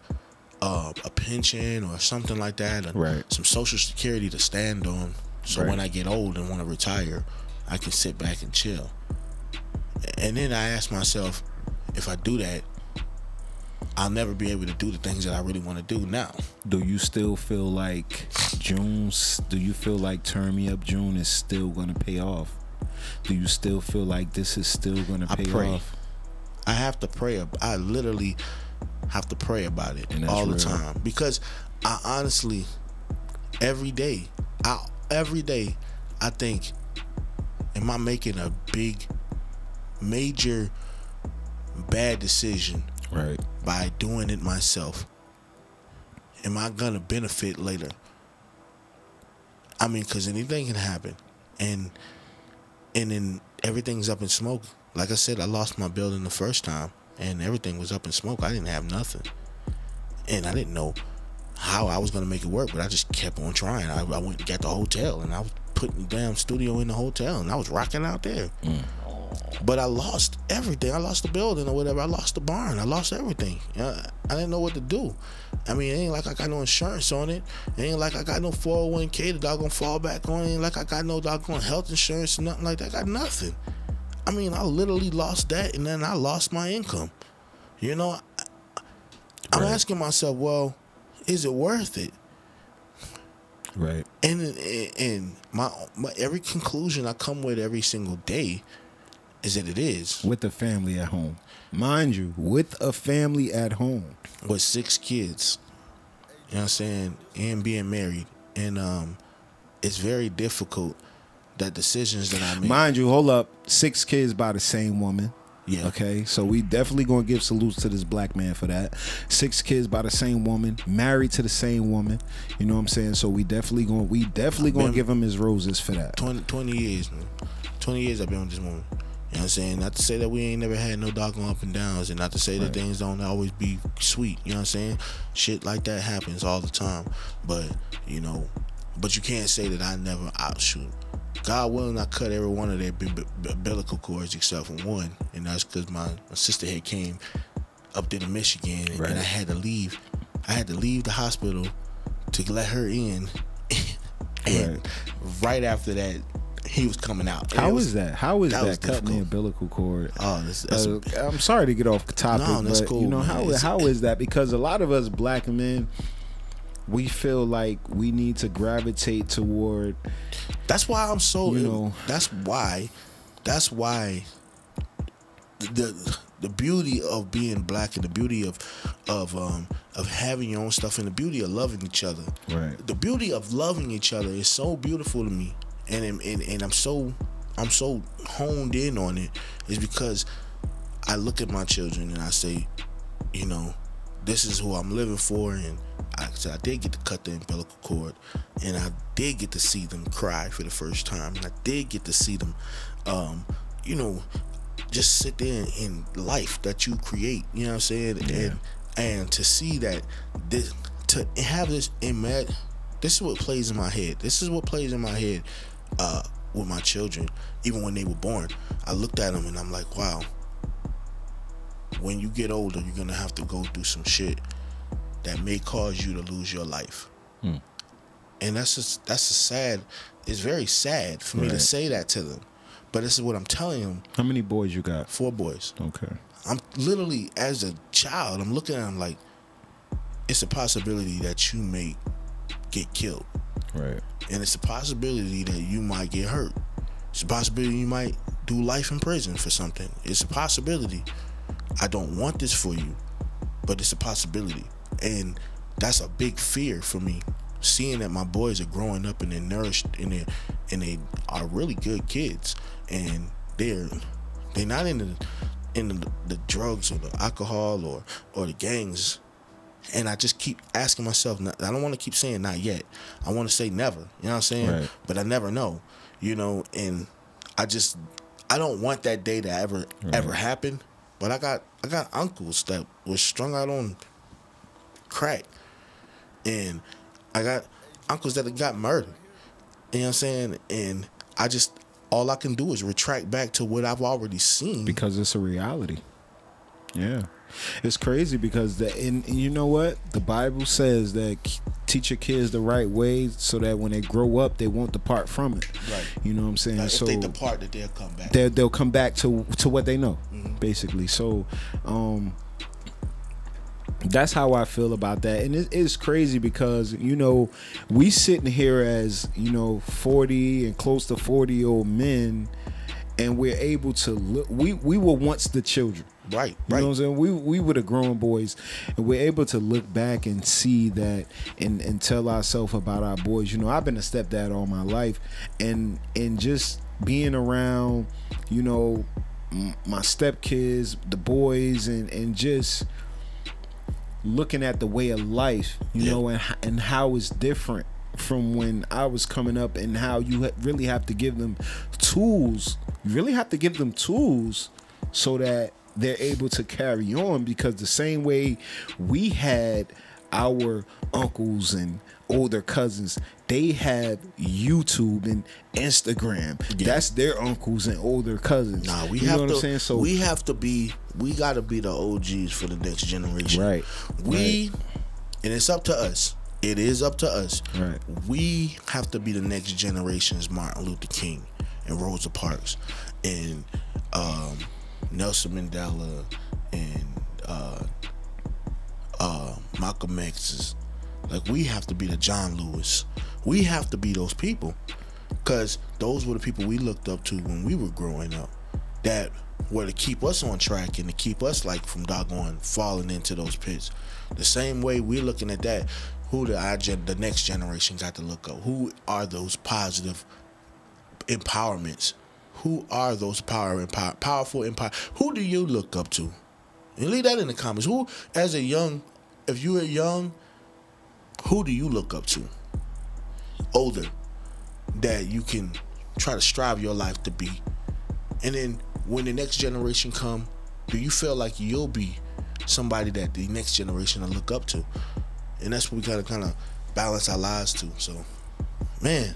a pension or something like that, and some social security to stand on, so when I get old and want to retire, I can sit back and chill. And then I ask myself, if I do that, I'll never be able to do the things that I really want to do now. Do you still feel like do you feel like Turn Me Up June is still going to pay off? Do you still feel like this is still going to pay off? I have to pray. I literally have to pray about it all the time, because I honestly, every day I think, am I making a big, major, bad decision by doing it myself? Am I gonna benefit later? I mean, because anything can happen, and then everything's up in smoke. Like I said, I lost my building the first time, and everything was up in smoke. I didn't have nothing, and I didn't know how I was gonna make it work, but I just kept on trying. I went and got the hotel, and I was putting the damn studio in the hotel, and I was rocking out there. But I lost everything. I lost the building or whatever. I lost the barn. I lost everything. I didn't know what to do. I mean, it ain't like I got no insurance on it. It ain't like I got no 401k to doggone fall back on. It ain't like I got no doggone health insurance or nothing like that. I got nothing. I mean, I literally lost that, and then I lost my income. You know, I'm asking myself, well, is it worth it? Right. And my every conclusion I come with every single day is that it is. With a family at home. Mind you, with a family at home. With 6 kids. You know what I'm saying? And being married. And it's very difficult, that decisions that I make. Mind you, hold up. 6 kids by the same woman. Yeah. Okay, so we definitely gonna give salutes to this black man for that. 6 kids by the same woman, married to the same woman. You know what I'm saying? So we definitely gonna give him his roses for that. 20 years, man. 20 years I've been with this woman. You know what I'm saying? Not to say that we ain't never had no doggone up and downs, and not to say that things don't always be sweet. You know what I'm saying? Shit like that happens all the time. But, you know, but you can't say that I never outshoot. God willing, I cut every one of their umbilical cords except for one, and that's because my sister had came up there to Michigan, and I had to leave. I had to leave the hospital to let her in, And right after that, he was coming out. How is that? How is that cutting difficult. the umbilical cord? Oh, I'm sorry to get off the topic, no, that's but cool, you know, man. how is that? Because a lot of us black men, we feel like we need to gravitate toward. That's why I'm so. You know, that's why the beauty of being black and the beauty of having your own stuff and the beauty of loving each other. Right. The beauty of loving each other is so beautiful to me, and I'm so honed in on it, is because I look at my children and I say, you know, this is who I'm living for. And I did get to cut the umbilical cord, and I did get to see them cry for the first time, and I did get to see them, you know, just sit there in life that you create. You know what I'm saying? Yeah. And to see that this, to have this this is what plays in my head. This is what plays in my head with my children, even when they were born. I looked at them and I'm like, wow. When you get older, you're gonna have to go through some shit that may cause you to lose your life. And that's sad. It's very sad for me to say that to them, but this is what I'm telling them. How many boys you got? 4 boys. Okay. I'm literally, as a child, I'm looking at them like, it's a possibility that you may get killed. Right. And it's a possibility that you might get hurt. It's a possibility you might do life in prison for something. It's a possibility. I don't want this for you, but it's a possibility. And that's a big fear for me, seeing that my boys are growing up and they're nourished and they are really good kids, and they're not in the drugs or the alcohol or the gangs. And I just keep asking myself, I don't want to keep saying not yet. I want to say never. You know what I'm saying? Right. But I never know. You know, and I don't want that day to ever happen. But I got uncles that were strung out on crack, and I got uncles that got murdered. You know what I'm saying? And all I can do is retract back to what I've already seen, because it's a reality. Yeah, it's crazy because and you know what, the Bible says that teach your kids the right way so that when they grow up they won't depart from it. Right. You know what I'm saying? Like so if they depart, that they'll come back. They'll come back to what they know, basically. So that's how I feel about that. And it's crazy because, you know, we sitting here as, you know, 40 and close to 40-year-old men, and we're able to look. We were once the children. Right. You know what I'm saying? We were the grown boys, and we're able to look back and see that and tell ourselves about our boys. You know, I've been a stepdad all my life, and just being around, you know, my stepkids, the boys, and just looking at the way of life, you know, and how it's different from when I was coming up, and how you really have to give them tools. You really have to give them tools so that they're able to carry on, because the same way we had our uncles and older cousins, they have YouTube and Instagram. That's their uncles and older cousins. Nah, we know what I'm saying? So we gotta be the OGs for the next generation. Right. And it's up to us. It is up to us. Right. We have to be the next generation's Martin Luther King and Rosa Parks and Nelson Mandela and Malcolm X's. Like, we have to be the John Lewis. We have to be those people, because those were the people we looked up to when we were growing up, that were to keep us on track and to keep us, like, from doggone falling into those pits. The same way we're looking at that, who the next generation got to look up. Who are those positive empowerments? Who are those powerful empower? Who do you look up to? And leave that in the comments. Who, if you are young, who do you look up to? Older, that you can try to strive your life to be. And then when the next generation come, do you feel like you'll be somebody that the next generation will look up to? And that's what we gotta kind of balance our lives to. So, man,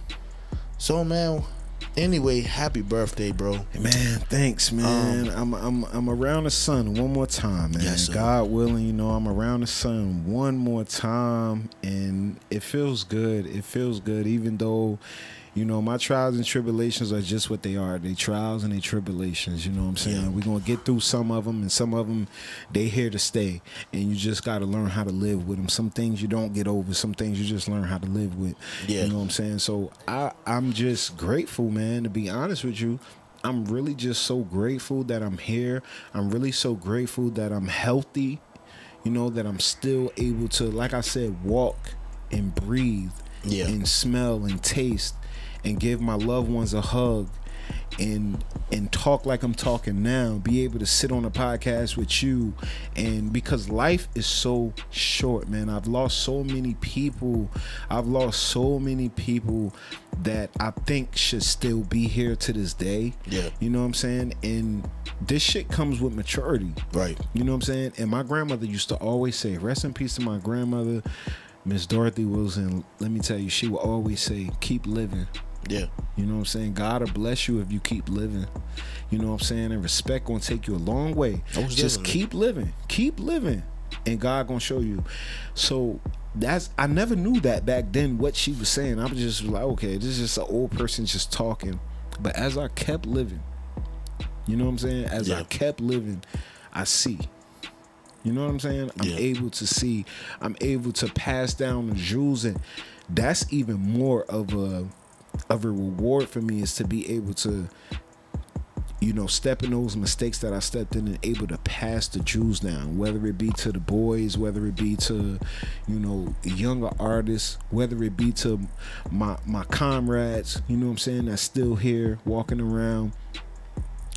Anyway, happy birthday, bro. Man, thanks, man. I'm around the sun one more time, man. Yes, sir. God willing, you know, I'm around the sun one more time, and it feels good. It feels good, even though, you know, my trials and tribulations are just what they are. They trials and they tribulations, you know what I'm saying? Yeah. We're going to get through some of them, and some of them, they here to stay. And you just got to learn how to live with them. Some things you don't get over. Some things you just learn how to live with. Yeah. You know what I'm saying? So I'm just grateful, man, to be honest with you. I'm really just so grateful that I'm here. I'm really so grateful that I'm healthy, you know, that I'm still able to, like I said, walk and breathe and smell and taste and give my loved ones a hug and talk like I'm talking now, be able to sit on a podcast with you. And because life is so short, man, I've lost so many people that I think should still be here to this day. Yeah. You know what I'm saying? And this shit comes with maturity. Right. You know what I'm saying? And my grandmother used to always say, rest in peace to my grandmother, Miss Dorothy Wilson. Let me tell you, she would always say, keep living. Yeah. You know what I'm saying? God will bless you if you keep living. You know what I'm saying? And respect gonna take you a long way. Just keep living. Keep living. And God gonna show you. So I never knew that back then, what she was saying. I was just like, okay, this is just an old person just talking. But as I kept living, you know what I'm saying? As I kept living, I see. You know what I'm saying? I'm able to see. I'm able to pass down the jewels, and that's even more of a reward for me, is to be able to, you know, step in those mistakes that I stepped in and able to pass the jewels down, whether it be to the boys, whether it be to, you know, younger artists, whether it be to my comrades, you know what I'm saying, that's still here walking around.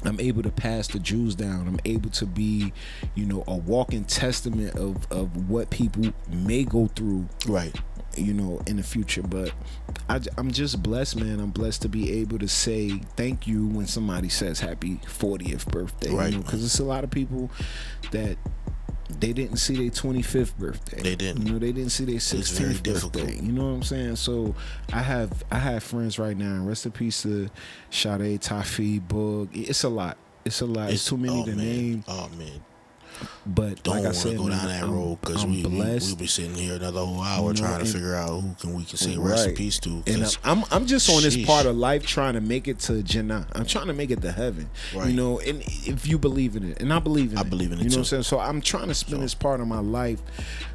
I'm able to pass the jewels down. I'm able to be, you know, a walking testament of what people may go through, right, you know, in the future. But I'm just blessed, man. I'm blessed to be able to say thank you when somebody says happy 40th birthday, right? You know, because it's a lot of people that they didn't see their 25th birthday. They didn't. You know, they didn't see their 16th birthday. You know what I'm saying? So I have friends right now. Rest in peace to Sade, Tafi, Bug. It's a lot. It's a lot. It's too many to name. Oh man. But don't like I said, go down that road, because we'll be sitting here another whole hour trying to figure out who we can say rest in peace to. And I'm just on this part of life trying to make it to Jannah. I'm trying to make it to heaven. Right. You know, and if you believe in it, and I believe in it. You know what I'm saying? So I'm trying to spend this part of my life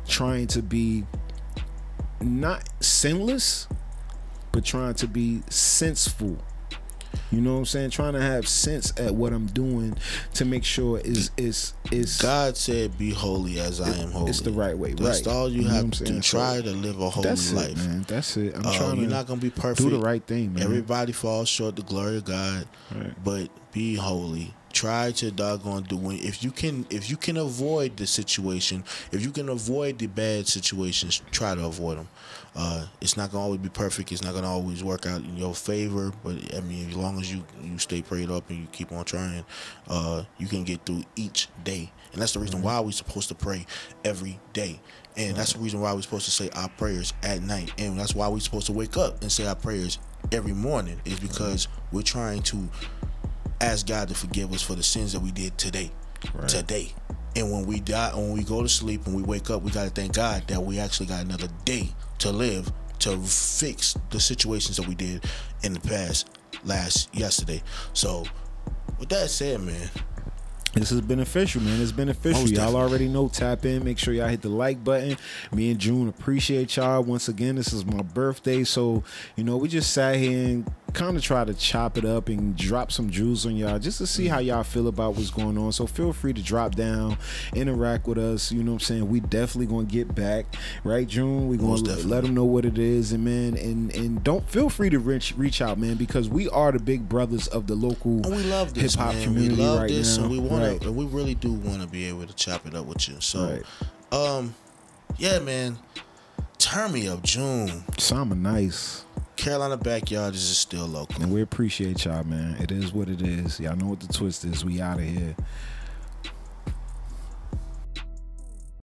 trying to be not sinless, but trying to be senseful. You know what I'm saying? Trying to have sense at what I'm doing to make sure is God said, "Be holy as I am holy." It's the right way. That's all you have to do. Try to live a holy life, man. That's it. I'm trying. You're not gonna be perfect. Do the right thing, man. Everybody falls short of the glory of God, but be holy. Try to doggone do it. If you can avoid the situation, if you can avoid the bad situations, try to avoid them. It's not gonna always be perfect. It's not gonna always work out in your favor. But I mean, as long as you stay prayed up and you keep on trying, you can get through each day. And that's the reason why we're supposed to pray every day. And that's the reason why we're supposed to say our prayers at night. And that's why we're supposed to wake up and say our prayers every morning, is because we're trying to ask God to forgive us for the sins that we did today. And when we die, when we go to sleep and we wake up, we got to thank God that we actually got another day to live, to fix the situations that we did in the past, yesterday. So with that said, man, this is beneficial, man. It's beneficial. Y'all already know. Tap in. Make sure y'all hit the like button. Me and June appreciate y'all. Once again, this is my birthday. So, you know, we just sat here and kind of try to chop it up and drop some jewels on y'all just to see how y'all feel about what's going on. So feel free to drop down, interact with us. You know what I'm saying? We definitely going to get back. Right, June? We're going to let them know what it is. And, man, and don't feel free to reach out, man, because we are the big brothers of the local hip-hop community right now. And we want and we really do want to be able to chop it up with you. So, yeah, man, turn me up, June. Summer nice. Carolina Backyard is still local. And we appreciate y'all, man. It is what it is. Y'all know what the twist is. We out of here.